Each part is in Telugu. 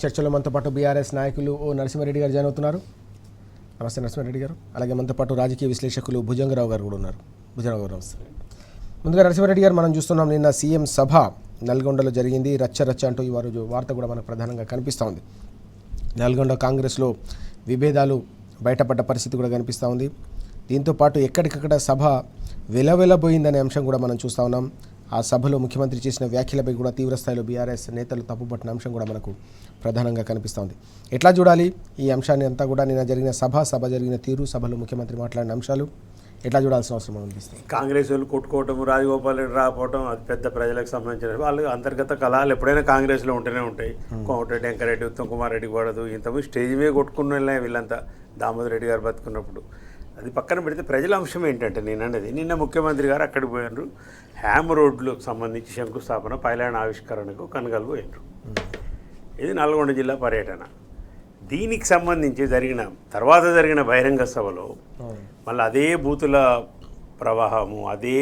చర్చలో మనతో పాటు బీఆర్ఎస్ నాయకులు ఓ నరసింహారెడ్డి గారు జాయిన్ అవుతున్నారు. నమస్తే నరసింహారెడ్డి గారు. అలాగే మనతో పాటు రాజకీయ విశ్లేషకులు భుజంగరావు గారు కూడా ఉన్నారు. భుజంగరావు గారు నమస్తే. ముందుగా నరసింహారెడ్డి గారు, మనం చూస్తున్నాం నిన్న సీఎం సభ నల్గొండలో జరిగింది. రచ్చ రచ్చ అంటూ ఈ రోజు వార్త కూడా మనకు ప్రధానంగా కనిపిస్తూ ఉంది. నల్గొండ కాంగ్రెస్లో విభేదాలు బయటపడ్డ పరిస్థితి కూడా కనిపిస్తూ ఉంది. దీంతోపాటు ఎక్కడికక్కడ సభ వెలవెలబోయిందనే అంశం కూడా మనం చూస్తూ ఉన్నాం. ఆ సభలో ముఖ్యమంత్రి చేసిన వ్యాఖ్యలపై కూడా తీవ్రస్థాయిలో బీఆర్ఎస్ నేతలు తప్పుపట్టిన అంశం కూడా మనకు ప్రధానంగా కనిపిస్తోంది. ఎట్లా చూడాలి ఈ అంశాన్ని అంతా కూడా? నిన్న జరిగిన సభ జరిగిన తీరు, సభలో ముఖ్యమంత్రి మాట్లాడిన అంశాలు ఎట్లా చూడాల్సిన అవసరం అనిపిస్తుంది? కాంగ్రెస్ వాళ్ళు కొట్టుకోవటం, రాజగోపాల్ రెడ్డి రాకపోవటం అది పెద్ద ప్రజలకు సంబంధించిన వాళ్ళు అంతర్గత కళాలు ఎప్పుడైనా కాంగ్రెస్లో ఉంటూనే ఉంటాయి. కోమటిరెడ్డి, వెంకరెడ్డి, ఉత్తమ్ కుమార్ రెడ్డి పడదు. ఇంతకుముందు స్టేజ్ మీద కొట్టుకున్న వీళ్ళంతా దామోదర్ రెడ్డి గారు బతుకున్నప్పుడు. అది పక్కన పెడితే ప్రజల అంశం ఏంటంటే నేను అనేది, నిన్న ముఖ్యమంత్రి గారు అక్కడికి పోయినారు. హ్యామ్ రోడ్లకు సంబంధించి శంకుస్థాపన, పైలాన్ ఆవిష్కరణకు కనగలు పోయినారు. ఇది నల్గొండ జిల్లా పర్యటన. దీనికి సంబంధించి తర్వాత జరిగిన బహిరంగ సభలో మళ్ళీ అదే బూతుల ప్రవాహము, అదే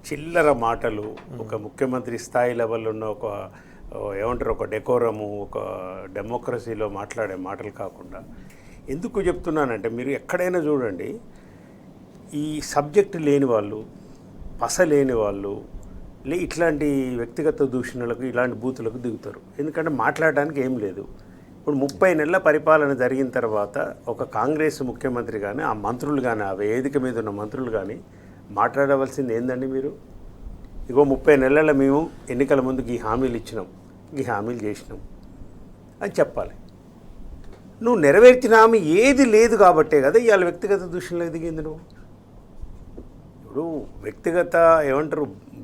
చిల్లర మాటలు, ఒక ముఖ్యమంత్రి స్థాయి లెవెల్లో ఉన్న ఒక డెకోరము, ఒక డెమోక్రసీలో మాట్లాడే మాటలు కాకుండా, ఎందుకు చెప్తున్నానంటే మీరు ఎక్కడైనా చూడండి, ఈ సబ్జెక్టు లేని వాళ్ళు, పస లేని వాళ్ళు ఇట్లాంటి వ్యక్తిగత దూషణలకు, ఇలాంటి బూతులకు దిగుతారు. ఎందుకంటే మాట్లాడడానికి ఏం లేదు. ఇప్పుడు 30 నెలల పరిపాలన జరిగిన తర్వాత ఒక కాంగ్రెస్ ముఖ్యమంత్రి కానీ, ఆ మంత్రులు కానీ, ఆ వేదిక మీద ఉన్న మంత్రులు కానీ మాట్లాడవలసింది ఏందండి? మీరు 30 నెలల మేము ఎన్నికల ముందుకు ఈ హామీలు ఇచ్చినాం, ఈ హామీలు చేసినాం అని చెప్పాలి. నువ్వు నెరవేర్చిన హామీ ఏది లేదు కాబట్టే కదా ఇవాళ వ్యక్తిగత దూషణలకు దిగింది. నువ్వు ఇప్పుడు వ్యక్తిగత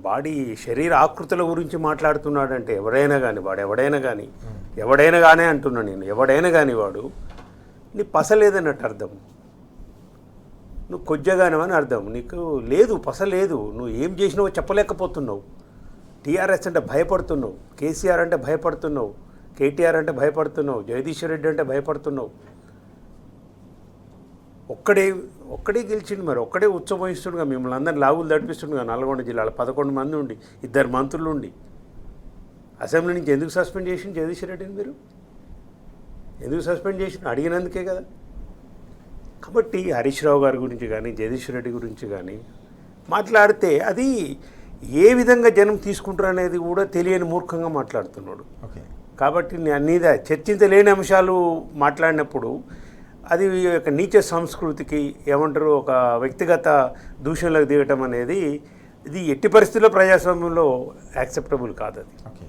బాడీ శరీర ఆకృతుల గురించి మాట్లాడుతున్నాడంటే ఎవడైనా కానీ, ఎవడైనా కానీ అంటున్నా నేను, ఎవడైనా కానీ వాడు నీ పస లేదన్నట్టు అర్థం. నువ్వు కొజ్జగానవని అర్థం. నీకు లేదు, పస లేదు. నువ్వు ఏం చేసినావో చెప్పలేకపోతున్నావు. టీఆర్ఎస్ అంటే భయపడుతున్నావు, కేసీఆర్ అంటే భయపడుతున్నావు, కేటీఆర్ అంటే భయపడుతున్నావు, జగదీశ్వర్ రెడ్డి అంటే భయపడుతున్నావు. ఒక్కడే గెలిచిండు, మరి ఒక్కడే ఉత్సవహిస్తుండగా మిమ్మల్ని అందరినీ లాగులు తడిపిస్తుండగా. నల్గొండ జిల్లాలో 11 మంది ఉండి, 2 మంత్రులు ఉండి అసెంబ్లీ నుంచి ఎందుకు సస్పెండ్ చేసిండు జగదీశ్వర్ రెడ్డిని? మీరు ఎందుకు సస్పెండ్ చేసిన? అడిగినందుకే కదా. కాబట్టి హరీష్ రావు గారి గురించి కానీ, జగదీశ్వర్ రెడ్డి గురించి కానీ మాట్లాడితే అది ఏ విధంగా జనం తీసుకుంటారు అనేది కూడా తెలియని మూర్ఖంగా మాట్లాడుతున్నాడు. కాబట్టి అన్నీదా చర్చించలేని అంశాలు మాట్లాడినప్పుడు అది ఒక నీచ సంస్కృతికి ఒక వ్యక్తిగత దూషణలకు దిగటం అనేది ఇది ఎట్టి పరిస్థితుల్లో ప్రజాస్వామ్యంలో యాక్సెప్టబుల్ కాదు. అది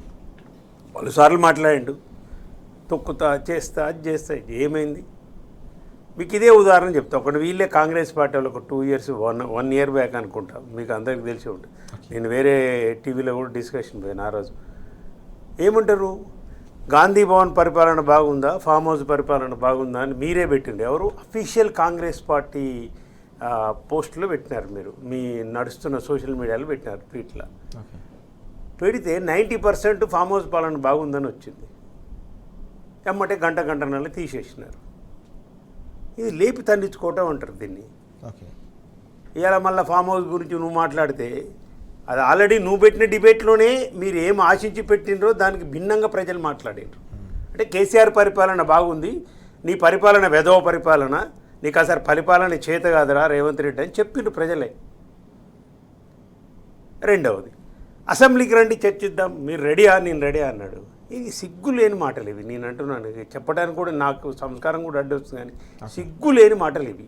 పలుసార్లు మాట్లాడిండు, తొక్కుతా, చేస్తా, అది చేస్తా. ఏమైంది? మీకు ఇదే ఉదాహరణ చెప్తా. వీళ్ళే కాంగ్రెస్ పార్టీ వాళ్ళు ఒక 2 years, 1 year బ్యాక్ అనుకుంటా, మీకు అందరికీ తెలిసి ఉంటుంది. నేను వేరే టీవీలో కూడా డిస్కషన్ పోయాను ఆ రోజు. ఏమంటారు? గాంధీ భవన్ పరిపాలన బాగుందా, ఫామ్ హౌస్ పరిపాలన బాగుందా అని మీరే పెట్టిండు. ఎవరు? అఫీషియల్ కాంగ్రెస్ పార్టీ పోస్టులో పెట్టినారు. మీరు మీ నడుస్తున్న సోషల్ మీడియాలో పెట్టినారు, ట్వీట్లో పెడితే 90% ఫామ్ హౌస్ పాలన బాగుందని వచ్చింది. ఎమ్మటే గంటన్నర తీసేసినారు. ఇది లేపి తండించుకోవటం అంటారు దీన్ని. ఇవాళ మళ్ళీ ఫామ్ హౌస్ గురించి నువ్వు మాట్లాడితే అది ఆల్రెడీ నువ్వు పెట్టిన డిబేట్లోనే మీరు ఏం ఆశించి పెట్టినరో దానికి భిన్నంగా ప్రజలు మాట్లాడారు. అంటే కేసీఆర్ పరిపాలన బాగుంది, నీ పరిపాలన వెధవ పరిపాలన, నీకు అసలు పరిపాలన చేత కాదురా రేవంత్ రెడ్డి అని చెప్పిండ్రు ప్రజలే. రెండవది, అసెంబ్లీకి రండి చర్చిద్దాం, మీరు రెడీయా? నేను రెడీ అన్నాడు. ఇది సిగ్గు లేని మాటలు ఇవి. నేను అంటున్నాను, చెప్పడానికి కూడా నాకు సంస్కారం కూడా అడ్డు వస్తుంది, కానీ సిగ్గు లేని మాటలు ఇవి.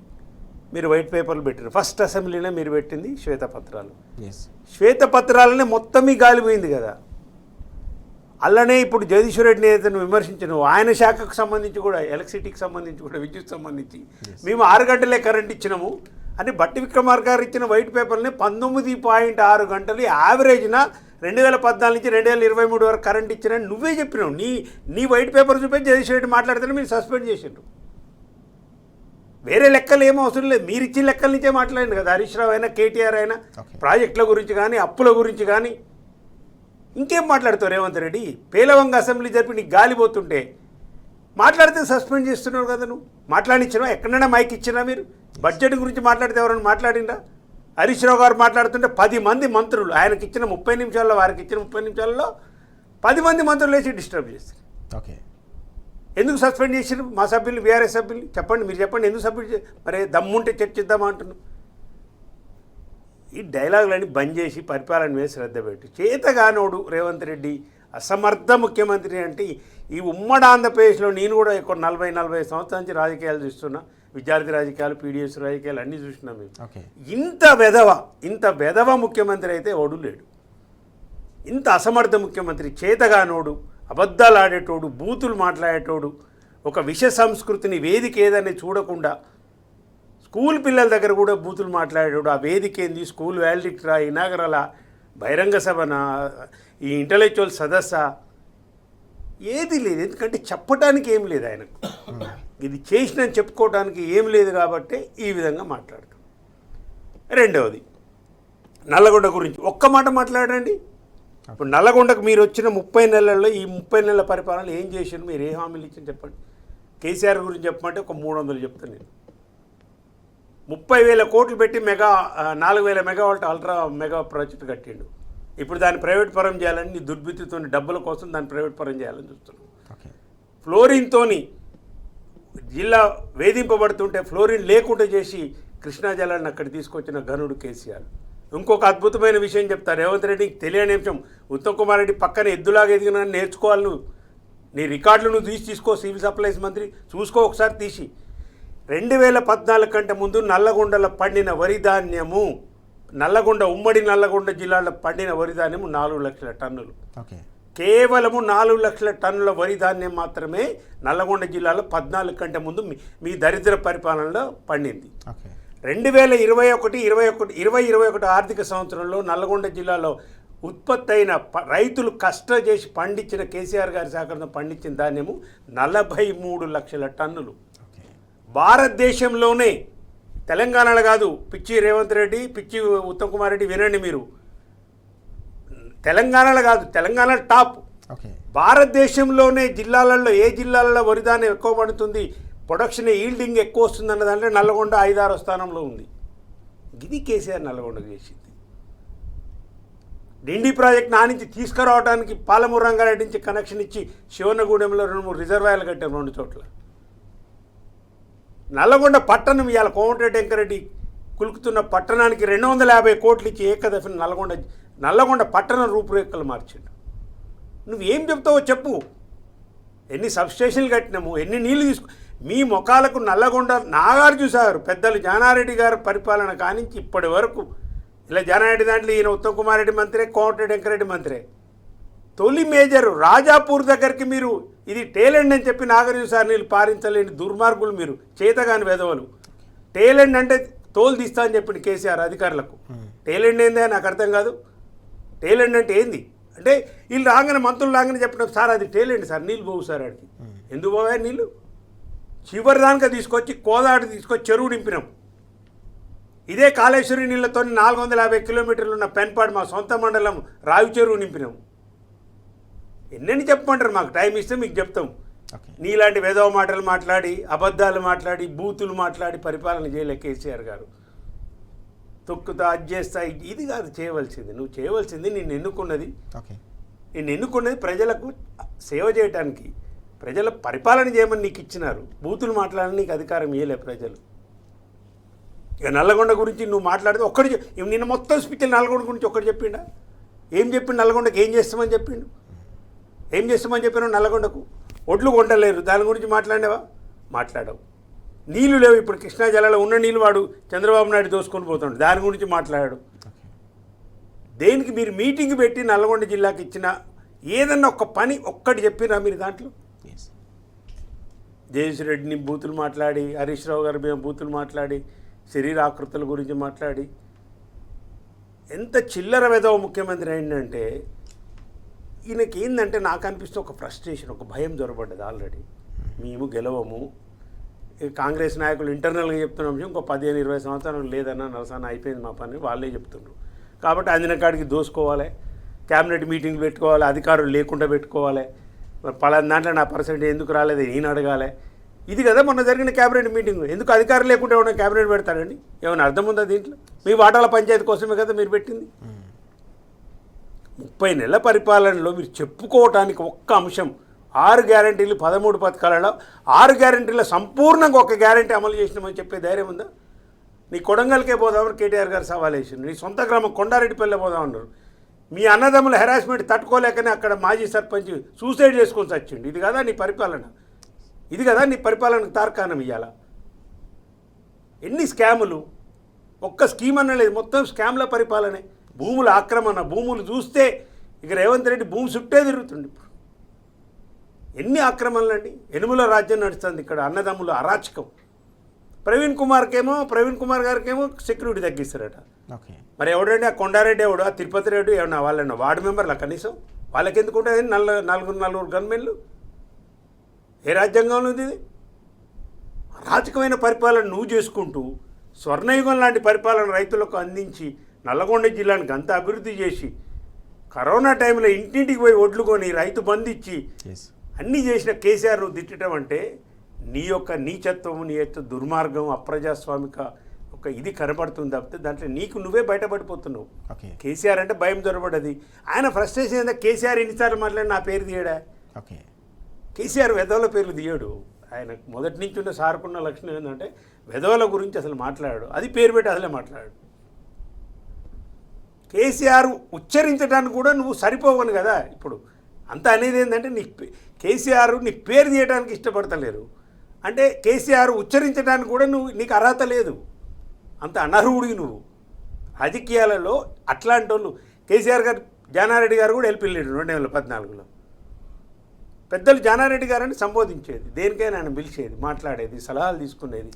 మీరు వైట్ పేపర్లు పెట్టారు. ఫస్ట్ అసెంబ్లీనే మీరు పెట్టింది శ్వేతపత్రాలు. శ్వేతపత్రాలనే మొత్తం ఈ గాలిపోయింది కదా. అలానే ఇప్పుడు జగదీశ్వర్ రెడ్డిని ఏదైతే విమర్శించను, ఆయన శాఖకు సంబంధించి కూడా, ఎలక్ట్రిసిటీకి సంబంధించి కూడా, విద్యుత్ సంబంధించి మేము 6 గంటలే కరెంట్ ఇచ్చినాము అని బట్టి విక్రమార్క గారు ఇచ్చిన వైట్ పేపర్ని 19.6 గంటలు యావరేజ్న 2014 నుంచి 2023 వరకు కరెంట్ ఇచ్చినా నువ్వే చెప్పినావు. నీ వైట్ పేపర్ చూపి జగదీశ్వర్ రెడ్డి మాట్లాడితేనే మీరు సస్పెండ్ చేసిండ్రు. వేరే లెక్కలు ఏమో అవసరం లేదు, మీరు ఇచ్చిన లెక్కల నుంచే మాట్లాడింది కదా. హరీష్ రావు అయినా, కేటీఆర్ అయినా ప్రాజెక్టుల గురించి కానీ, అప్పుల గురించి కానీ ఇంకేం మాట్లాడతావు రేవంత్ రెడ్డి? పేలవంగా అసెంబ్లీ జరిపి నీకు గాలిపోతుంటే మాట్లాడితే సస్పెండ్ చేస్తున్నారు కదా. నువ్వు మాట్లాడించినా ఎక్కడైనా మైక్ ఇచ్చినా? మీరు బడ్జెట్ గురించి మాట్లాడితే ఎవరైనా మాట్లాడిందా? హరీష్ రావు గారు మాట్లాడుతుంటే 10 మంది మంత్రులు, ఆయనకి ఇచ్చిన 30 నిమిషాల్లో, వారికి ఇచ్చిన 30 నిమిషాల్లో 10 మంది మంత్రులు వేసి డిస్టర్బ్ చేస్తారు. ఎందుకు సస్పెండ్ చేసిరు మా సభ్యులు, బీఆర్ఎస్ సభ్యులు? చెప్పండి, మీరు చెప్పండి, ఎందుకు సభ్యులు మరి దమ్ముంటే చర్చిద్దామా అంటున్నాం. ఈ డైలాగులన్నీ బంద్ చేసి పరిపాలన మీద శ్రద్ధ పెట్టి, చేతగానోడు రేవంత్ రెడ్డి అసమర్థ ముఖ్యమంత్రి అంటే ఈ ఉమ్మడి ఆంధ్రప్రదేశ్లో నేను కూడా 40-45 సంవత్సరాల నుంచి రాజకీయాలు చూస్తున్నా, విద్యార్థి రాజకీయాలు, పీడిఎస్ రాజకీయాలు అన్నీ చూసినాం మేము. ఇంత వెధవ ముఖ్యమంత్రి అయితే ఓడు లేడు. ఇంత అసమర్థ ముఖ్యమంత్రి, చేతగానోడు, అబద్ధాలు ఆడేటోడు, బూతులు మాట్లాడేటోడు, ఒక విష సంస్కృతిని వేదిక ఏదని చూడకుండా స్కూల్ పిల్లల దగ్గర కూడా బూతులు మాట్లాడేటోడు. ఆ వేదిక ఏంది, స్కూల్ వ్యాలిడిక్టరా, ఇనాగరలా, బహిరంగ సభన, ఈ ఇంటలెక్చువల్ సదస్సా, ఏది లేదు. ఎందుకంటే చెప్పడానికి ఏం లేదు ఆయనకు, ఇది చేసినని చెప్పుకోవడానికి ఏం లేదు కాబట్టి ఈ విధంగా మాట్లాడతాం. రెండవది నల్లగొండ గురించి ఒక్క మాట మాట్లాడండి. ఇప్పుడు నల్లగొండకు మీరు వచ్చిన 30 నెలల్లో ఈ 30 నెలల పరిపాలన ఏం చేశారు, మీరు ఏ హామీలు ఇచ్చారు చెప్పండి. కేసీఆర్ గురించి చెప్పమంటే ఒక 300 చెప్తాను నేను. 30,000 కోట్లు పెట్టి 4,000 మెగావాట్ అల్ట్రా మెగా ప్రాజెక్ట్ కట్టిండు. ఇప్పుడు దాన్ని ప్రైవేట్ పరం చేయాలని, నీ దుర్బుద్ధితో డబ్బుల కోసం దాన్ని ప్రైవేట్ పరం చేయాలని చూస్తున్నాం. ఫ్లోరిన్తోని జిల్లా వేధింపబడుతుంటే ఫ్లోరిన్ లేకుండా చేసి కృష్ణా జలాన్ని అక్కడ తీసుకొచ్చిన ఘనుడు కేసీఆర్. ఇంకొక అద్భుతమైన విషయం చెప్తా, రేవంత్ రెడ్డికి తెలియని అంశం, ఉత్తమ్ కుమార్ రెడ్డి పక్కన ఎద్దులాగా ఎదిగిన నేర్చుకోవాలి. నువ్వు నీ రికార్డులు నువ్వు తీసుకో, సివిల్ సప్లైస్ మంత్రి చూసుకో ఒకసారి తీసి. 2014 కంటే ముందు నల్లగొండలో పండిన వరి ధాన్యము, ఉమ్మడి నల్లగొండ జిల్లాలో పండిన వరి ధాన్యము 4 లక్షల టన్నులు. కేవలము 4 లక్షల టన్నుల వరి ధాన్యం మాత్రమే నల్లగొండ జిల్లాలో 14 కంటే ముందు మీ దరిద్ర పరిపాలనలో పండింది. 2021 ఆర్థిక సంవత్సరంలో నల్లగొండ జిల్లాలో ఉత్పత్తి అయిన రైతులు కష్టం చేసి పండించిన, కేసీఆర్ గారి సహకారంతో పండించిన ధాన్యము 43 లక్షల టన్నులు. భారతదేశంలోనే, తెలంగాణలో కాదు, పిచ్చి రేవంత్ రెడ్డి, పిచ్చి ఉత్తమ్ కుమార్ రెడ్డి, వినండి మీరు, తెలంగాణలో కాదు, తెలంగాణ టాప్. భారతదేశంలోనే జిల్లాలలో ఏ జిల్లాలలో వరిధాన్యం ఎక్కువ పడుతుంది, ప్రొడక్షన్ ఈల్డింగ్ ఎక్కువ వస్తుందన్న దాంట్లో నల్లగొండ 5-6 స్థానంలో ఉంది. ఇది కేసీఆర్ నల్లగొండకు చేసింది. డిండి ప్రాజెక్ట్ నా నుంచి తీసుకురావడానికి పాలమూరు రంగారెడ్డి నుంచి కనెక్షన్ ఇచ్చి శివనగూడెంలో 2-3 రిజర్వాయర్లు కట్టారు 2 చోట్ల. నల్లగొండ పట్టణం ఇవాళ కోమటిరెడ్డి వెంకరెడ్డి కులుకుతున్న పట్టణానికి 250 కోట్లు ఇచ్చి ఏకదఫన నల్లగొండ పట్టణ రూపురేఖలు మార్చిండు. నువ్వేం చెప్తావో చెప్పు. ఎన్ని సబ్స్టేషన్లు కట్టినాము, ఎన్ని నీళ్లు మీ ముఖాలకు నల్లగొండ నాగారు చూసారు పెద్దలు. జానారెడ్డి గారు పరిపాలన కానించి ఇప్పటి వరకు ఇలా జానారెడ్డి దాంట్లో ఈయన ఉత్తమ్ కుమార్ రెడ్డి మంత్రే, కోమటిరెడ్డి వెంకరెడ్డి మంత్రే. తొలి మేజర్ రాజాపూర్ దగ్గరికి మీరు ఇది టేలెండ్ అని చెప్పి నాగార్జున సార్ నీళ్ళు పారించలేని దుర్మార్గులు మీరు, చేతగాని వెధవలు. టేలెండ్ అంటే తోలు తీస్తా అని చెప్పింది కేసీఆర్ అధికారులకు. టేలెండ్ ఏందే నాకు అర్థం కాదు. టేలెండ్ అంటే ఏంది అంటే వీళ్ళు రాగానే, మంత్రులు రాగానే చెప్పిన సార్ అది టేలెండ్ సార్, నీళ్ళు పోవు సార్ ఆడికి. ఎందుకు పోవా నీళ్ళు? చివరి దానిక తీసుకొచ్చి కోదాటి తీసుకొచ్చి చెరువు నింపినాం. ఇదే కాళేశ్వరి నీళ్లతో 450 కిలోమీటర్లు ఉన్న పెన్పాడు మా సొంత మండలం రావి చెరువు నింపినాం. ఎన్నెన్ని చెప్పమంటారు, మాకు టైం ఇస్తే మీకు చెప్తాం. నీలాంటి వేదవ మాటలు మాట్లాడి, అబద్ధాలు మాట్లాడి, బూతులు మాట్లాడి పరిపాలన చేయలే కేసీఆర్ గారు. తొక్కుతా, అది చేస్తా, ఇది కాదు చేయవలసింది. నువ్వు చేయవలసింది నిన్ను ఎన్నుకున్నది ప్రజలకు సేవ చేయడానికి, ప్రజల పరిపాలన చేయమని నీకు ఇచ్చినారు. బూతులు మాట్లాడని నీకు అధికారం ఇవ్వలే ప్రజలు. ఇక నల్లగొండ గురించి నువ్వు మాట్లాడితే ఒక్కడి నిన్న మొత్తం స్పీచ్లు నల్లగొండ గురించి ఒక్కటి చెప్పిండా? ఏం చెప్పిండు నల్లగొండకు? ఏం చేస్తామని చెప్పిండు? ఏం చేస్తామని చెప్పినావు నల్లగొండకు? ఒడ్లు కొంటలేరు, దాని గురించి మాట్లాడినావా? మాట్లాడవు. నీళ్లు లేవు, ఇప్పుడు కృష్ణా జలాలో ఉన్న నీళ్ళు వాడు చంద్రబాబు నాయుడు దోసుకొని పోతాడు, దాని గురించి మాట్లాడాడు. దేనికి మీరు మీటింగ్ పెట్టి నల్లగొండ జిల్లాకి ఇచ్చిన ఏదన్నా ఒక పని ఒక్కటి చెప్పినా మీరు దాంట్లో? జయేష్ రెడ్డిని బూతులు మాట్లాడి, హరీష్ రావు గారి మేము బూతులు మాట్లాడి, శరీరాకృతుల గురించి మాట్లాడి, ఎంత చిల్లర వెధవ ముఖ్యమంత్రి అయిందంటే ఈయనకి ఏంటంటే నాకు అనిపిస్తే ఒక ఫ్రస్ట్రేషన్, ఒక భయం జొరబడ్డది ఆల్రెడీ. మేము గెలవము, కాంగ్రెస్ నాయకులు ఇంటర్నల్గా చెప్తున్నాం, ఇంకో 15-20 సంవత్సరాలు లేదన్నా నరసాన అయిపోయింది మా పని, వాళ్ళే చెప్తున్నారు. కాబట్టి అందిన కాడికి దోసుకోవాలి, క్యాబినెట్ మీటింగ్ పెట్టుకోవాలి, అధికారులు లేకుండా పెట్టుకోవాలి, పలానా దాంట్లో నా పర్సెంట్ ఎందుకు రాలేదు ఈయన అడగాలి. ఇది కదా మొన్న జరిగిన క్యాబినెట్ మీటింగ్. ఎందుకు అధికారులు లేకుండా ఏమైనా క్యాబినెట్ పెడతారండి? ఏమైనా అర్థం ఉందా దీంట్లో? మీ వాటాల పంచాయతీ కోసమే కదా మీరు పెట్టింది. 30 నెలల పరిపాలనలో మీరు చెప్పుకోవటానికి ఒక్క అంశం, 6 గ్యారెంటీలు 13 పథకాలలో 6 గ్యారెంటీల సంపూర్ణంగా ఒక గ్యారెంటీ అమలు చేసినామని చెప్పే ధైర్యం ఉందా? నీ కొడంగల్కే పోదామని కేటీఆర్ గారు సవాల్ వేసిండు. నీ సొంత గ్రామం కొండారెడ్డిపల్లె పోదామన్నారు. మీ అన్నదమ్ముల హెరాస్మెంట్ తట్టుకోలేకనే అక్కడ మాజీ సర్పంచ్ సూసైడ్ చేసుకొని చచ్చిండు. ఇది కదా నీ పరిపాలన? ఇది కదా నీ పరిపాలనకు తార్కాణం ఇవ్వాలా? ఎన్ని స్కాములు, ఒక్క స్కీమ్ అన్న లేదు, మొత్తం స్కామ్ల పరిపాలనే. భూముల ఆక్రమణ, భూములు చూస్తే ఇక రేవంత్ రెడ్డి భూమి చుట్టే తిరుగుతుండి. ఇప్పుడు ఎన్ని ఆక్రమణలు అండి. ఎనుముల రాజ్యం నడుస్తుంది ఇక్కడ, అన్నదమ్ముల అరాచకం. ప్రవీణ్ కుమార్ గారికేమో సెక్యూరిటీ తగ్గిస్తారట. ఓకే, మరి ఎవడండి ఆ కొండారెడ్డి, ఎవడు ఆ తిరుపతి రెడ్డి, ఏమన్నా వాళ్ళన్నా వార్డు మెంబర్లా కనీసం? వాళ్ళకి ఎందుకు ఉంటుంది నలుగురు గన్మెన్లు? ఏ రాజ్యాంగంలో ఉంది ఇది? అరాచకమైన పరిపాలన నువ్వు చేసుకుంటూ స్వర్ణయుగం లాంటి పరిపాలన రైతులకు అందించి నల్లగొండ జిల్లానికి అంత అభివృద్ధి చేసి కరోనా టైంలో ఇంటింటికి పోయి ఒడ్లు కొని రైతు బంధు ఇచ్చి అన్నీ చేసిన కేసీఆర్ నువ్వు తిట్టడం అంటే నీ యొక్క నీచత్వం, నీ యొక్క దుర్మార్గం, అప్రజాస్వామిక ఒక ఇది కనపడుతుంది తప్పితే దాంట్లో నీకు నువ్వే బయటపడిపోతున్నావు. కేసీఆర్ అంటే భయం దొరబడది. ఆయన ఫ్రస్ట్రేషన్ ఏందా? కేసీఆర్ ఎన్నిసార్లు మాట్లాడి నా పేరు తీయడా? కేసీఆర్ వెధవల పేర్లు తీయడు. ఆయన మొదటి నుంచి ఉన్న సారుకున్న లక్షణం ఏంటంటే వెధవల గురించి అసలు మాట్లాడాడు, అది పేరు పెట్టి అసలే మాట్లాడాడు. కేసీఆర్ ఉచ్చరించడానికి కూడా నువ్వు సరిపోవను కదా. ఇప్పుడు అంత అనేది ఏంటంటే కేసీఆర్ నీ పేరు తీయడానికి ఇష్టపడతలేరు అంటే కేసీఆర్ ఉచ్చరించడానికి కూడా నీకు అర్హత లేదు, అంత అనర్హుడివి నువ్వు. రాజకీయాలలో అట్లాంటి వాళ్ళు కేసీఆర్ గారు, జానారెడ్డి గారు కూడా వెళ్ళిపోయాడు 2014లో. పెద్దలు జానారెడ్డి గారని సంబోధించేది, దేనికైనా ఆయన పిలిచేది, మాట్లాడేది, సలహాలు తీసుకునేది.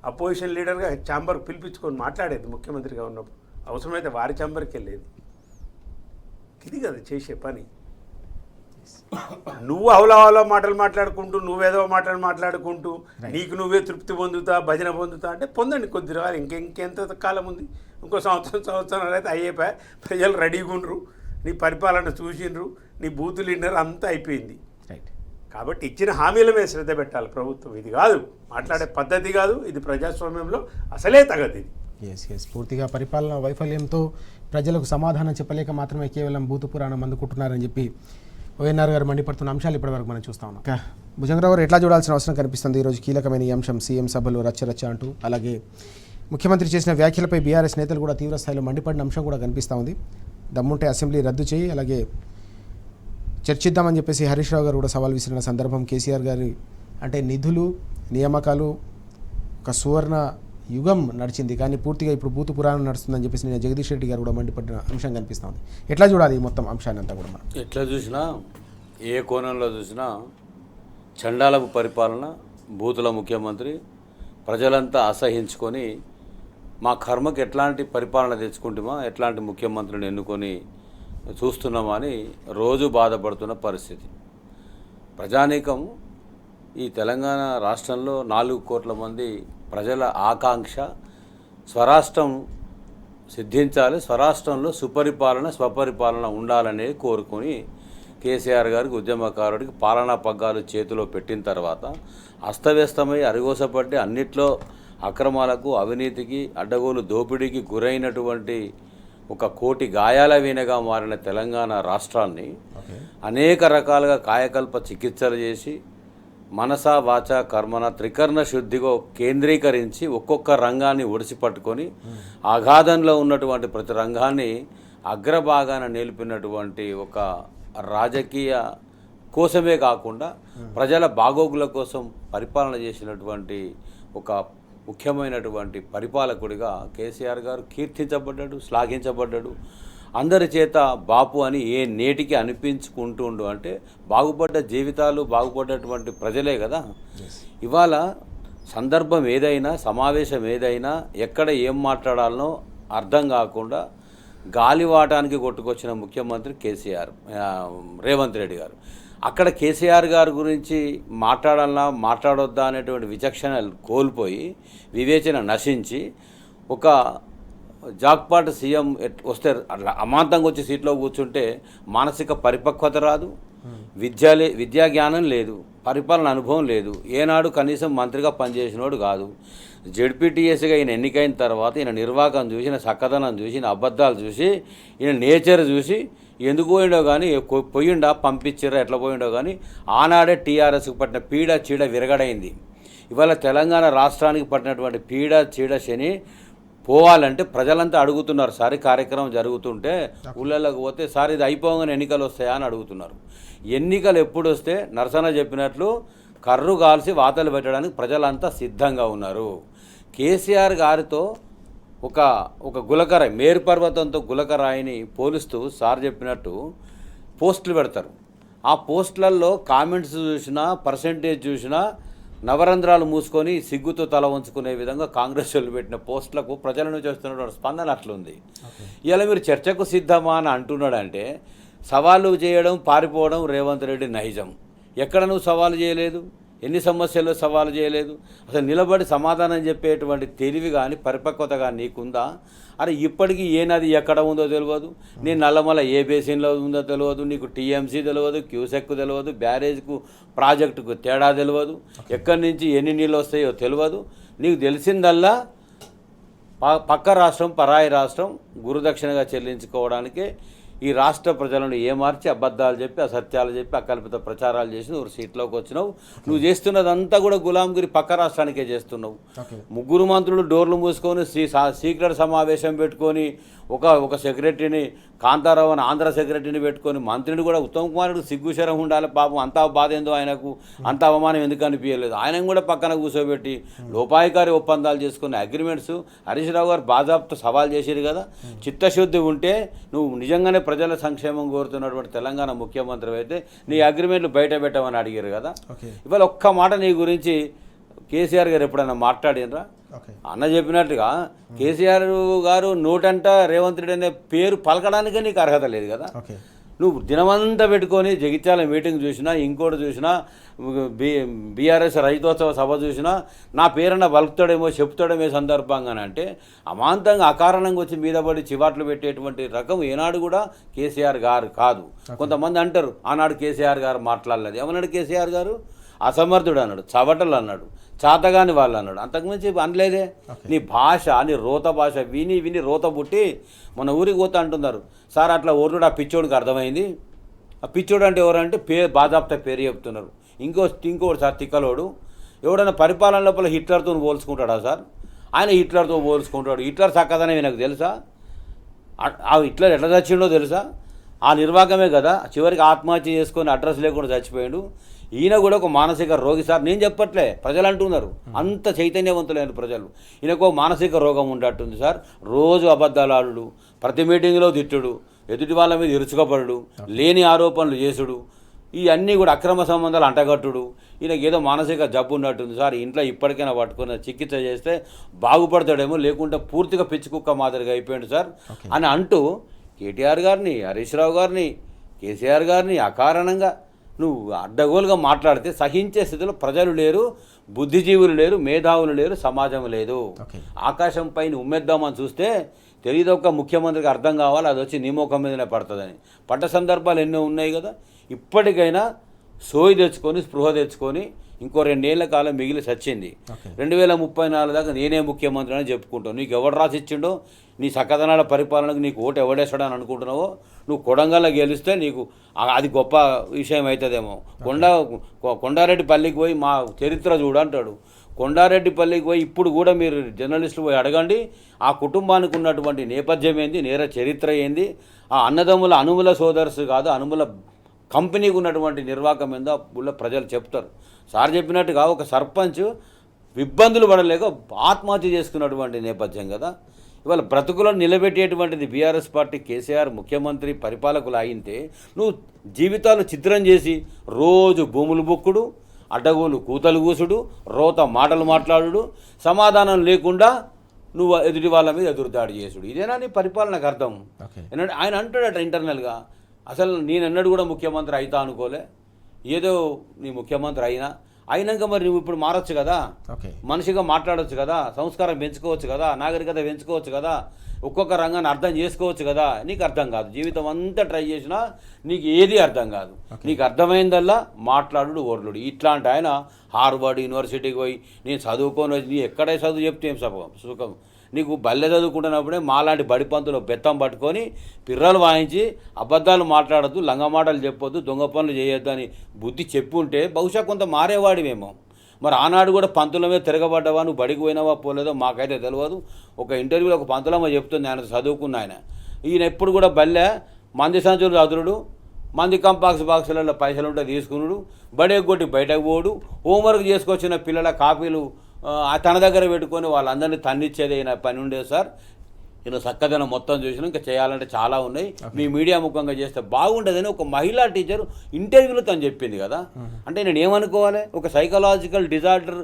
అపోజిషన్ లీడర్గా ఛాంబర్కి పిలిపించుకొని మాట్లాడేది ముఖ్యమంత్రిగా ఉన్నప్పుడు. అవసరమైతే వారి ఛాంబర్కి వెళ్ళేది. ఇది కదా చేసే పని. నువ్వు అవలవలో మాటలు మాట్లాడుకుంటూ, నువ్వేదో మాటలు మాట్లాడుకుంటూ నీకు నువ్వే తృప్తి పొందుతా, భజన పొందుతా అంటే పొందండి కొద్ది రోజులు. ఇంకెంత కాలం ఉంది? ఇంకో సంవత్సరం అయితే అయ్యేపా. ప్రజలు రెడీగా ఉండరు, నీ పరిపాలన చూసిండ్రు, నీ బూతులు విన్నారు, అంతా అయిపోయింది. కాబట్టి ఇచ్చిన హామీల మీద శ్రద్ధ పెట్టాలి ప్రభుత్వం. ఇది కాదు మాట్లాడే పద్ధతి కాదు, ఇది ప్రజాస్వామ్యంలో అసలే తగదు. ఇది పూర్తిగా పరిపాలన వైఫల్యంతో ప్రజలకు సమాధానం చెప్పలేక మాత్రమే కేవలం భూత పురాణం అందుకుంటున్నారని చెప్పి వైఎన్ఆర్ గారు మండిపడుతున్న అంశాలు ఇప్పటివరకు మనం చూస్తా ఉన్నాం. భుజంగరావు గారు ఎట్లా చూడాల్సిన అవసరం కనిపిస్తుంది? ఈరోజు కీలకమైన ఈ అంశం సీఎం సభలో రచ్చ అంటూ, అలాగే ముఖ్యమంత్రి చేసిన వ్యాఖ్యలపై బీఆర్ఎస్ నేతలు కూడా తీవ్ర స్థాయిలో మండిపడిన అంశం కూడా కనిపిస్తూ ఉంది. దమ్ముంటే అసెంబ్లీ రద్దు చేయి, అలాగే చర్చిద్దామని చెప్పేసి హరీష్ రావు గారు కూడా సవాల్ విసిరిన సందర్భం. కేసీఆర్ గారి అంటే నిధులు, నియామకాలు ఒక సువర్ణ యుగం నడిచింది, కానీ పూర్తిగా ఇప్పుడు భూత పురాణం నడుస్తుందని చెప్పేసి నేను జగదీష్ రెడ్డి గారు కూడా మండిపడిన అంశం కనిపిస్తూ ఉంది. ఎట్లా చూడాలి ఈ మొత్తం అంశాన్ని అంతా కూడా? మనం ఎట్లా చూసినా, ఏ కోణంలో చూసినా చండాలపు పరిపాలన, బూతుల ముఖ్యమంత్రి, ప్రజలంతా అసహించుకొని మా కర్మకు ఎట్లాంటి పరిపాలన తెచ్చుకుంటామా, ఎట్లాంటి ముఖ్యమంత్రిని ఎన్నుకొని చూస్తున్నామా అని రోజు బాధపడుతున్న పరిస్థితి. ప్రజానీకం ఈ తెలంగాణ రాష్ట్రంలో 4 కోట్ల మంది ప్రజల ఆకాంక్ష స్వరాష్ట్రం సిద్ధించాలి, స్వరాష్ట్రంలో సుపరిపాలన, స్వపరిపాలన ఉండాలనేది కోరుకొని కేసీఆర్ గారికి, ఉద్యమకారుడికి పాలనా పగ్గాలు చేతిలో పెట్టిన తర్వాత అస్తవ్యస్తమై అరిగోసపట్టి అన్నిట్లో అక్రమాలకు, అవినీతికి, అడ్డగోలు దోపిడీకి గురైనటువంటి ఒక కోటి గాయాల వీణగా మారిన తెలంగాణ రాష్ట్రాన్ని అనేక రకాలుగా కాయకల్ప చికిత్సలు చేసి మనస, వాచ, కర్మన త్రికరణ శుద్ధిగా కేంద్రీకరించి ఒక్కొక్క రంగాన్ని ఒడిసిపట్టుకొని అగాధంలో ఉన్నటువంటి ప్రతి రంగాన్ని అగ్రభాగాన నిలిపినటువంటి ఒక రాజకీయ కోసమే కాకుండా ప్రజల బాగోగుల కోసం పరిపాలన చేసినటువంటి ఒక ముఖ్యమైనటువంటి పరిపాలకుడిగా కేసీఆర్ గారు కీర్తించబడ్డాడు, శ్లాఘించబడ్డాడు. అందరి చేత బాపు అని ఏ నేటికి అనిపించుకుంటుండు. అంటే బాగుపడ్డ జీవితాలు, బాగుపడ్డటువంటి ప్రజలే కదా. ఇవాళ సందర్భం ఏదైనా, సమావేశం ఏదైనా, ఎక్కడ ఏం మాట్లాడాలనో అర్థం కాకుండా గాలివాటానికి కొట్టుకొచ్చిన ముఖ్యమంత్రి కేసీఆర్, రేవంత్ రెడ్డి గారు. అక్కడ కేసీఆర్ గారి గురించి మాట్లాడాలన్నా మాట్లాడొద్దా అనేటువంటి విచక్షణ కోల్పోయి, వివేచన నశించి, ఒక జాక్పాట్ సీఎం వస్తే అమాంతంగా వచ్చి సీట్లో కూర్చుంటే మానసిక పరిపక్వత రాదు, విద్యా జ్ఞానం లేదు, పరిపాలన అనుభవం లేదు, ఏనాడు కనీసం మంత్రిగా పనిచేసినోడు కాదు. జెడ్పీటీఎస్గా ఈయన ఎన్నికైన తర్వాత ఈయన నిర్వాహకం చూసి, ఈయన చక్కదనం చూసి, ఈయన అబద్ధాలు చూసి, ఈయన నేచర్ చూసి ఎందుకు పోయిండో కానీ పోయిండా పంపించారా ఎట్లా పోయిండో కానీ ఆనాడే టీఆర్ఎస్కి పట్టిన పీడ చీడ విరగడైంది. ఇవాళ తెలంగాణ రాష్ట్రానికి పట్టినటువంటి పీడ చీడ శని పోవాలంటే ప్రజలంతా అడుగుతున్నారు. సార్ ఈ కార్యక్రమం జరుగుతుంటే ఊళ్ళలోకి పోతే సార్ ఇది అయిపోగానే ఎన్నికలు వస్తాయా అని అడుగుతున్నారు. ఎన్నికలు ఎప్పుడు వస్తే నరసన్న చెప్పినట్లు కర్రు కాల్చి వాతలు పెట్టడానికి ప్రజలంతా సిద్ధంగా ఉన్నారు. కేసీఆర్ గారితో ఒక గులకరాయి మేరు పర్వతంతో గులకరాయిని పోలుస్తూ సార్ చెప్పినట్టు పోస్టులు పెడతారు. ఆ పోస్టులలో కామెంట్స్ చూసినా పర్సెంటేజ్ చూసినా నవరంధ్రాలు మూసుకొని సిగ్గుతో తల వంచుకునే విధంగా కాంగ్రెస్ వాళ్ళు పెట్టిన పోస్టులకు ప్రజల నుంచి వస్తున్న స్పందన అట్లుంది. ఇలా మీరు చర్చకు సిద్ధమా అని అంటున్నాడంటే సవాళ్ళు చేయడం పారిపోవడం రేవంత్ రెడ్డి నైజం. ఎక్కడ నువ్వు సవాలు చేయలేదు, ఎన్ని సమస్యల్లో సవాలు చేయలేదు, అసలు నిలబడి సమాధానం చెప్పేటువంటి తెలివి కానీ పరిపక్వత కానీ నీకుందా? అరే ఇప్పటికీ ఏ నది ఎక్కడ ఉందో తెలియదు, నీ నల్లమల ఏ బేసిన్లో ఉందో తెలియదు, నీకు టీఎంసీ తెలియదు, క్యూసెక్ తెలియదు, బ్యారేజ్కు ప్రాజెక్టుకు తేడా తెలియదు, ఎక్కడి నుంచి ఎన్ని నీళ్ళు వస్తాయో తెలియదు. నీకు తెలిసిందల్లా పక్క రాష్ట్రం పరాయి రాష్ట్రం గురుదక్షిణగా చెల్లించుకోవడానికే ఈ రాష్ట్ర ప్రజలను ఏమార్చి అబద్ధాలు చెప్పి అసత్యాలు చెప్పి అకల్పిత ప్రచారాలు చేసి నువ్వు సీట్లోకి వచ్చినావు. నువ్వు చేస్తున్నదంతా కూడా గులాంగిరి పక్క రాష్ట్రానికే చేస్తున్నావు. ముగ్గురు మంత్రులు డోర్లు మూసుకొని సీక్రెట్ సమావేశం పెట్టుకొని ఒక సెక్రటరీని కాంతారావు అని ఆంధ్ర సెక్రటరీని పెట్టుకొని మంత్రిని కూడా ఉత్తమ్ కుమారుడు సిగ్గుశరం ఉండాలి పాపం. అంత బాధ ఏందో ఆయనకు, అంత అవమానం ఎందుకు అనిపించలేదు. ఆయన కూడా పక్కన కూర్చోబెట్టి లోపాయికారి ఒప్పందాలు చేసుకున్న అగ్రిమెంట్స్ హరీష్ రావు గారు బాజాబ్తో సవాల్ చేసిరు కదా. చిత్తశుద్ధి ఉంటే నువ్వు నిజంగానే ప్రజల సంక్షేమం కోరుతున్నటువంటి తెలంగాణ ముఖ్యమంత్రి అయితే నీ అగ్రిమెంట్లు బయట పెట్టమని అడిగారు కదా. ఇవాళ ఒక్క మాట నీ గురించి కేసీఆర్ గారు ఎప్పుడైనా మాట్లాడినరా? అన్న చెప్పినట్టుగా కేసీఆర్ గారు నోటంట రేవంత్ రెడ్డి అనే పేరు పలకడానికే నీకు అర్హత లేదు కదా. నువ్వు దినమంతా పెట్టుకొని జగిత్యాల మీటింగ్ చూసినా ఇంకోటి చూసినా బీఆర్ఎస్ రైతోత్సవ సభ చూసినా నా పేరన్న బలుకుతాడేమో చెప్తాడేమో సందర్భంగానే అంటే అమాంతంగా అకారణంగా వచ్చి మీద పడి చివాట్లు పెట్టేటువంటి రకం ఏనాడు కూడా కేసీఆర్ గారు కాదు. కొంతమంది అంటారు ఆనాడు కేసీఆర్ గారు మాట్లాడలేదు. ఏమన్నాడు కేసీఆర్ గారు? అసమర్థుడు అన్నాడు, చవటలు అన్నాడు, చాతగాని వాళ్ళు అన్నాడు, అంతకుమించి అనలేదే. నీ భాష నీ రోత భాష విని విని రోత పుట్టి మన ఊరికి పోతా అంటున్నారు. సార్ అట్లా ఓర్రుడు ఆ పిచ్చోడికి అర్థమైంది. ఆ పిచ్చోడు అంటే ఎవరంటే బాజాప్తా పేరు చెప్తున్నారు. ఇంకోటి సార్ తిక్కలోడు ఎవడైనా పరిపాలన లోపల హిట్లర్తో పోల్చుకుంటాడా సార్? ఆయన హిట్లర్తో పోల్చుకుంటాడు. హిట్లర్ చక్కదనే నాకు తెలుసా? ఆ హిట్లర్ ఎట్లా చచ్చిండో తెలుసా? ఆ నిర్వాహకమే కదా చివరికి ఆత్మహత్య చేసుకొని అడ్రస్ లేకుండా చచ్చిపోయాడు. ఈయన కూడా ఒక మానసిక రోగి సార్. నేను చెప్పట్లే, ప్రజలు అంటున్నారు. అంత చైతన్యవంతులైన ప్రజలు. ఈయనకు మానసిక రోగం ఉండట్టుంది సార్. రోజు అబద్ధాలు ఆడుడు, ప్రతి మీటింగ్లో తిట్టుడు, ఎదుటి వాళ్ళ మీద ఇరుచుకపడు, లేని ఆరోపణలు చేసుడు, ఇవన్నీ కూడా అక్రమ సంబంధాలు అంటగట్టుడు. ఈయనకి ఏదో మానసిక జబ్బు ఉన్నట్టుంది సార్. ఇంట్లో ఇప్పటికైనా పట్టుకున్న చికిత్స చేస్తే బాగుపడతాడేమో, లేకుంటే పూర్తిగా పిచ్చి కుక్క మాదిరిగా అయిపోయాడు సార్ అని అంటూ కేటీఆర్ గారిని, హరీష్ రావు గారిని, కేసీఆర్ గారిని అకారణంగా నువ్వు అడ్డగోలుగా మాట్లాడితే సహించే స్థితిలో ప్రజలు లేరు, బుద్ధిజీవులు లేరు, మేధావులు లేరు, సమాజం లేదు. ఆకాశం పైన ఉమ్మేద్దామని చూస్తే తెలియదు ఒక ముఖ్యమంత్రికి అర్థం కావాలి అది వచ్చి నీ ముఖం మీదనే పడుతుందని. పడ్డ సందర్భాలు ఎన్నో ఉన్నాయి కదా. ఇప్పటికైనా సోయి తెచ్చుకొని స్పృహ తెచ్చుకొని ఇంకో 2 ఏళ్ల కాలం మిగిలి చచ్చింది. 2034 దాకా నేనే ముఖ్యమంత్రి అని చెప్పుకుంటావు. నీకు ఎవడు రాసి ఇచ్చిండో, నీ సకదనాల పరిపాలనకు నీకు ఓటు ఎవడేస్తాడని అనుకుంటున్నావో, నువ్వు కొడంగల్లో గెలిస్తే నీకు అది గొప్ప విషయం అవుతుందేమో. కొండారెడ్డిపల్లికి పోయి మా చరిత్ర చూడంటాడు. కొండారెడ్డిపల్లికి పోయి ఇప్పుడు కూడా మీరు జర్నలిస్టులు పోయి అడగండి ఆ కుటుంబానికి ఉన్నటువంటి నేపథ్యం ఏంది, నేర చరిత్ర ఏంది, ఆ అన్నదమ్ముల అనుముల సోదర్స్ కాదు అనుముల కంపెనీకి ఉన్నటువంటి నిర్వాహకం ఏందో ఊళ్ళో ప్రజలు చెప్తారు. సార్ చెప్పినట్టుగా ఒక సర్పంచ్ ఇబ్బందులు పడలేక ఆత్మహత్య చేసుకున్నటువంటి నేపథ్యం కదా. ఇవాళ బ్రతుకులను నిలబెట్టేటువంటిది బీఆర్ఎస్ పార్టీ కేసీఆర్ ముఖ్యమంత్రి పరిపాలకులు అయితే నువ్వు జీవితాలు చిత్రం చేసి రోజు భూములు బొక్కుడు, అడ్డగోలు కూతలు కూసుడు, రోత మాటలు మాట్లాడు, సమాధానం లేకుండా నువ్వు ఎదుటి వాళ్ళ మీద ఎదురుదాడి చేసుడు, ఇదేనా నీ పరిపాలనకు అర్థం? ఆయన అంటాడట ఇంటర్నల్గా అసలు నేనన్నాడు కూడా ముఖ్యమంత్రి అవుతా అనుకోలే, ఏదో నీ ముఖ్యమంత్రి అయినాక మరి నువ్వు ఇప్పుడు మారచ్చు కదా, మనిషిగా మాట్లాడవచ్చు కదా, సంస్కారం పెంచుకోవచ్చు కదా, నాగరికత పెంచుకోవచ్చు కదా, ఒక్కొక్క రంగాన్ని అర్థం చేసుకోవచ్చు కదా. నీకు అర్థం కాదు. జీవితం అంతా ట్రై చేసినా నీకు ఏది అర్థం కాదు. నీకు అర్థమైందల్లా మాట్లాడు ఓర్లుడు. ఇట్లాంటి ఆయన హార్వర్డ్ యూనివర్సిటీకి పోయి నేను చదువుకొని వచ్చి నీ ఎక్కడే చదువు చెప్తే ఏం సుఖం. నీకు బల్లె చదువుకుంటున్నప్పుడే మాలాంటి బడిపంతులు బెత్తం పట్టుకొని పిర్రలు వాయించి అబద్ధాలు మాట్లాడద్దు, లంగ మాటలు చెప్పొద్దు, దొంగ పనులు చేయొద్దు అని బుద్ధి చెప్పుంటే బహుశా కొంత మారేవాడివేమో. మరి ఆనాడు కూడా పంతుల మీద తిరగబడ్డావా, నువ్వు బడికి పోయినావా పోలేదో మాకైతే తెలియదు. ఒక ఇంటర్వ్యూలో ఒక పంతులమ్మ చెప్తుంది, ఆయన చదువుకున్న ఆయన, ఈయన ఎప్పుడు కూడా బల్లె మంది సంచులు చదువుడు, మంది బాక్సులలో పైసలు ఉంటే తీసుకున్నాడు, బడే కొట్టి బయటకు పోడు, హోంవర్క్ చేసుకొచ్చిన పిల్లల కాపీలు తన దగ్గర పెట్టుకొని వాళ్ళందరినీ తన్నిచ్చేది ఈయన పని ఉండేది సార్. ఈయన చక్కదనం మొత్తం చూసినా ఇంకా చేయాలంటే చాలా ఉన్నాయి, మీ మీడియా ముఖంగా చేస్తే బాగుంటుందని ఒక మహిళా టీచర్ ఇంటర్వ్యూలో తను చెప్పింది కదా. అంటే నేను ఏమనుకోవాలి, ఒక సైకలాజికల్ డిజార్డర్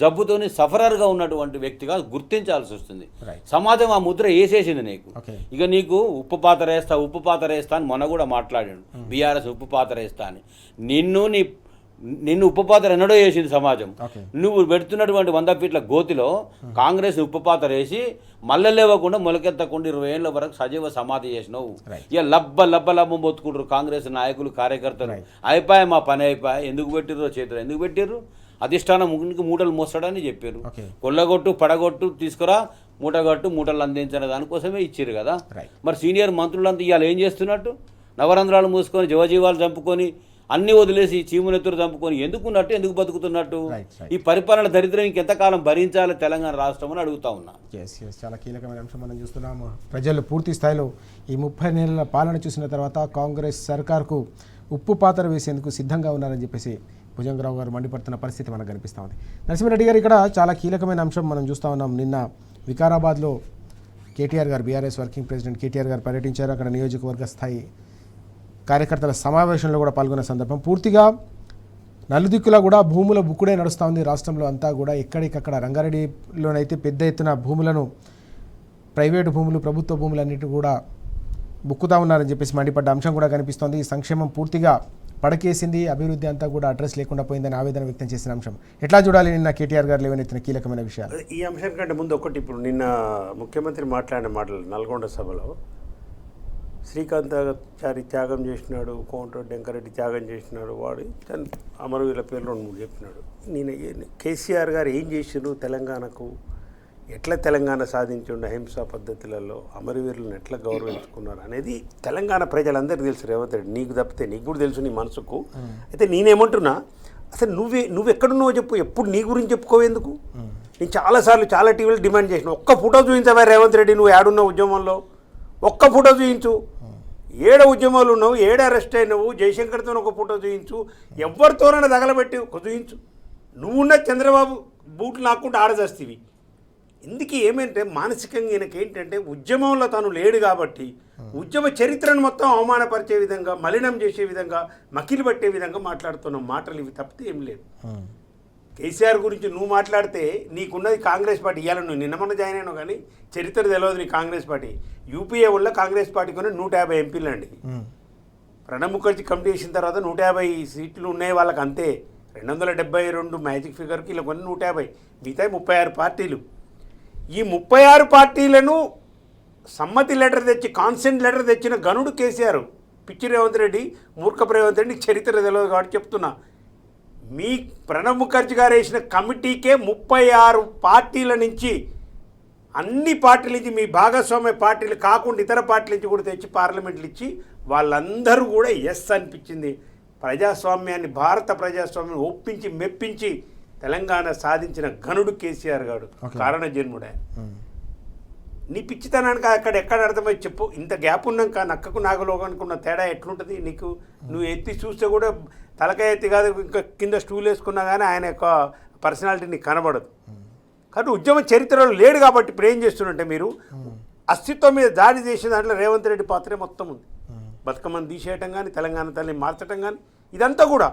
జబ్బుతోని సఫరర్గా ఉన్నటువంటి వ్యక్తిగా గుర్తించాల్సి వస్తుంది. సమాజం ఆ ముద్ర వేసేసింది నీకు. ఇక నీకు ఉప్పు పాత్ర వేస్తా అని మొన్న కూడా మాట్లాడాడు, బీఆర్ఎస్ ఉప్పు పాత్ర వేస్తా అని. నిన్ను ఉప్పు పాత్ర ఎన్నడో వేసింది సమాజం. నువ్వు పెడుతున్నటువంటి 100 ఫీట్ల గోతిలో కాంగ్రెస్ ఉప్పు పాత్ర వేసి మళ్ళీ లేవకుండా మొలకెత్తకుండా 20 ఏళ్ళ వరకు సజీవ సమాధి చేసినావు. ఇక లబ్బ మొత్తుకుంటారు కాంగ్రెస్ నాయకులు కార్యకర్తలు. అయిపోయా మా పని అయిపోయా, ఎందుకు పెట్టిర్రో చేతులు ఎందుకు పెట్టిర్రు, అధిష్టానం మూటలు మోస్తాడని చెప్పారు. కొల్లగొట్టు పడగొట్టు తీసుకురా మూటగట్టు మూటలు అందించిన దానికోసమే ఇచ్చారు కదా. మరి సీనియర్ మంత్రులంతా ఇవాళ ఏం చేస్తున్నట్టు, నవరంధ్రాలు మూసుకొని జవజీవాలు చంపుకొని అన్నీ వదిలేసి చీమునెత్తురు చంపుకొని ఎందుకున్నట్టు, ఎందుకు బతుకుతున్నట్టు? ఈ పరిపాలన దరిద్రం ఇంకెంతకాలం భరించాలి తెలంగాణ రాష్ట్రం అని అడుగుతా ఉన్నా. చాలా కీలకమైన అంశం మనం చూస్తున్నాము. ప్రజలు పూర్తి స్థాయిలో ఈ 30 నెలల పాలన చూసిన తర్వాత కాంగ్రెస్ సర్కార్కు ఉప్పు పాత్ర వేసేందుకు సిద్ధంగా ఉన్నారని చెప్పేసి భుజంగరావు గారు మండిపడుతున్న పరిస్థితి మనకు కనిపిస్తూ ఉంది. నరసింహారెడ్డి గారు, ఇక్కడ చాలా కీలకమైన అంశం మనం చూస్తూ ఉన్నాం. నిన్న వికారాబాద్లో కేటీఆర్ గారు, బీఆర్ఎస్ వర్కింగ్ ప్రెసిడెంట్ కేటీఆర్ గారు పర్యటించారు. అక్కడ నియోజకవర్గ స్థాయి కార్యకర్తల సమావేశంలో కూడా పాల్గొన్న సందర్భం పూర్తిగా నలుదిక్కులా కూడా భూముల బుక్కుడే నడుస్తూ ఉంది రాష్ట్రంలో అంతా కూడా. ఎక్కడికక్కడ రంగారెడ్డిలోనైతే పెద్ద ఎత్తున భూములను, ప్రైవేటు భూములు, ప్రభుత్వ భూములన్నిటి కూడా బుక్కుతా ఉన్నారని చెప్పేసి మండిపడ్డ అంశం కూడా కనిపిస్తోంది. ఈ సంక్షేమం పూర్తిగా పడకేసింది, అభివృద్ధి అంతా కూడా అడ్రస్ లేకుండా పోయిందని ఆవేదన వ్యక్తం చేసిన అంశం ఎట్లా చూడాలి? నిన్న కేటీఆర్ గారు లేవనెత్తిన కీలకమైన విషయాలు. ఈ అంశం కంటే ముందు ఒకటి, ఇప్పుడు నిన్న ముఖ్యమంత్రి మాట్లాడిన మాటలు నల్గొండ సభలో, శ్రీకాంతాచారి త్యాగం చేసినాడు, కోమటిరెడ్డి వెంకరెడ్డి త్యాగం చేసినాడు, వాడు అమరవీరుల పేర్లు 2-3 చెప్పినాడు. నేను కేసీఆర్ గారు ఏం చేసినారు తెలంగాణకు, ఎట్లా తెలంగాణ సాధించిండు అహింసా పద్ధతులలో, అమరవీరులను ఎట్లా గౌరవించుకున్నారు అనేది తెలంగాణ ప్రజలందరికీ తెలుసు. రేవంత్ రెడ్డి నీకు తప్పితే నీకు కూడా తెలుసు నీ మనసుకు. అయితే నేనేమంటున్నా, అసలు నువ్వెక్కడున్నావో చెప్పు, ఎప్పుడు నీ గురించి చెప్పుకోవేందుకు? నేను చాలాసార్లు చాలా టీవీలో డిమాండ్ చేసిన, ఒక్క ఫోటో చూపించవా రేవంత్ రెడ్డి, నువ్వు ఏడున్న ఉద్యమంలో ఒక్క ఫోటో చూపించు. ఏడ ఉద్యమాలు ఉన్నావు, ఏడ అరెస్ట్ అయినావు, జయశంకర్తో ఒక ఫోటో చూపించు, ఎవరితోనైనా తగలబెట్టి ఒక చూపించు. నువ్వున్న చంద్రబాబు బూట్లు నాకుంటే ఆడదస్తీవి. ఇందుకు ఏమంటే మానసికంగా ఈయనకి ఏంటంటే ఉద్యమంలో తను లేడు కాబట్టి ఉద్యమ చరిత్రను మొత్తం అవమానపరిచే విధంగా, మలినం చేసే విధంగా, మకిలి పట్టే విధంగా మాట్లాడుతున్న మాటలు ఇవి తప్పితే ఏం లేదు. కేసీఆర్ గురించి నువ్వు మాట్లాడితే నీకున్నది కాంగ్రెస్ పార్టీ. ఇవాళ నువ్వు నిన్నమన్న జాయిన్ అయినావు కానీ చరిత్ర తెలియదు నీ కాంగ్రెస్ పార్టీ. యూపీఏ వల్ల కాంగ్రెస్ పార్టీకి 150 ఎంపీలు అండి. ప్రణబ్ ముఖర్జీ కమిటీ చేసిన తర్వాత 150 సీట్లు ఉన్నాయి వాళ్ళకి, అంతే. 272 మ్యాజిక్ ఫిగర్కి ఇలా కొన్ని 150, మిగతా 36 పార్టీలు. ఈ 36 పార్టీలను సమ్మతి లెటర్ తెచ్చి, కాన్సెంట్ లెటర్ తెచ్చిన గనుడు కేసీఆర్. పిచ్చి రేవంత్ రెడ్డి, మూర్ఖపు రేవంత్ రెడ్డి చరిత్ర తెలియదు కాబట్టి చెప్తున్నా. మీ ప్రణబ్ ముఖర్జీ గారు వేసిన కమిటీకే 36 పార్టీల నుంచి, అన్ని పార్టీల నుంచి, మీ భాగస్వామ్య పార్టీలు కాకుండా ఇతర పార్టీల నుంచి కూడా తెచ్చి పార్లమెంట్లు ఇచ్చి వాళ్ళందరూ కూడా ఎస్ అనిపించింది. ప్రజాస్వామ్యాన్ని, భారత ప్రజాస్వామ్యాన్ని ఒప్పించి మెప్పించి తెలంగాణ సాధించిన ఘనుడు కేసీఆర్ గారు, కారణ జన్ముడే. నీ పిచ్చితనానికి ఎక్కడ అర్థమై చెప్పు. ఇంత గ్యాప్ ఉన్నాక నక్కకు నాగలోకానికి ఉన్న తేడా ఎట్లుంటుంది నీకు? నువ్వు ఎత్తి చూస్తే కూడా తలకాయ ఎత్తి కాదు, ఇంకా కింద స్టూల్ వేసుకున్నా కానీ ఆయన యొక్క పర్సనాలిటీ నీకు కనబడదు. కాబట్టి ఉద్యమ చరిత్రలో లేడు కాబట్టి ఇప్పుడు ఏం చేస్తున్నట్టే మీరు అస్తిత్వం మీద దాడి చేసిన దాంట్లో రేవంత్ రెడ్డి పాత్రే మొత్తం ఉంది. బతుకమ్మను తీసేయటం కానీ, తెలంగాణ తల్లిని మార్చడం కానీ, ఇదంతా కూడా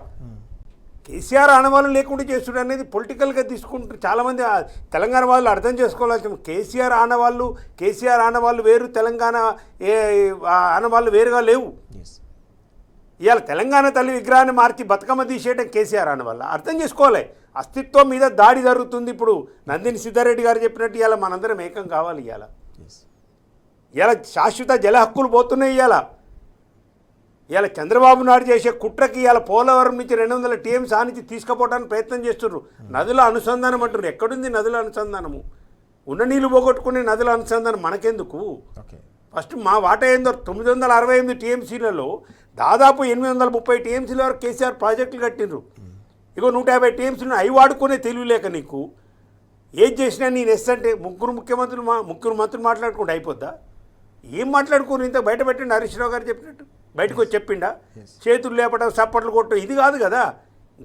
కేసీఆర్ ఆనవాళ్ళు లేకుండా చేస్తుడు అనేది పొలిటికల్గా తీసుకుంటారు చాలామంది. తెలంగాణ వాళ్ళు అర్థం చేసుకోవాల్సిన, కేసీఆర్ ఆనవాళ్ళు వేరు, తెలంగాణ ఆనవాళ్ళు వేరుగా లేవు. ఇవాళ తెలంగాణ తల్లి విగ్రహాన్ని మార్చి బతుకమ్మ తీసేయడం కేసీఆర్ ఆనవాళ్ళ, అర్థం చేసుకోవాలి. అస్తిత్వం మీద దాడి జరుగుతుంది. ఇప్పుడు నందిని సిద్ధారెడ్డి గారు చెప్పినట్టు ఇవాళ మనందరం ఏకం కావాలి. ఇవాళ శాశ్వత జల హక్కులు పోతున్నాయి. ఇవాళ చంద్రబాబు నాయుడు చేసే కుట్రకి ఇవాళ పోలవరం నుంచి 200 టీఎంసీ నుంచి తీసుకుపోవడానికి ప్రయత్నం చేస్తున్నారు. నదుల అనుసంధానం అంటున్నారు. ఎక్కడుంది నదుల అనుసంధానము? ఉన్న నీళ్ళు పోగొట్టుకునే నదుల అనుసంధానం మనకెందుకు? ఓకే. ఫస్ట్ మా వాటా ఏందో 968 టీఎంసీలలో దాదాపు 830 టీఎంసీల వరకు కేసీఆర్ ప్రాజెక్టులు కట్టిండ్రు. ఇగో 150 టీఎంసీలు అవి వాడుకునే తెలివి లేక నీకు ఏది చేసినా నేను ఎస్ అంటే ముగ్గురు మంత్రులు మాట్లాడుకుంటే అయిపోద్దా? ఏం మాట్లాడుకోరు? ఇంత బయట పెట్టండి. హరీష్ రావు గారు చెప్పినట్టు బయటకు వచ్చి చెప్పిండా? చేతులు లేపడం, చప్పట్లు కొట్టడం ఇది కాదు కదా.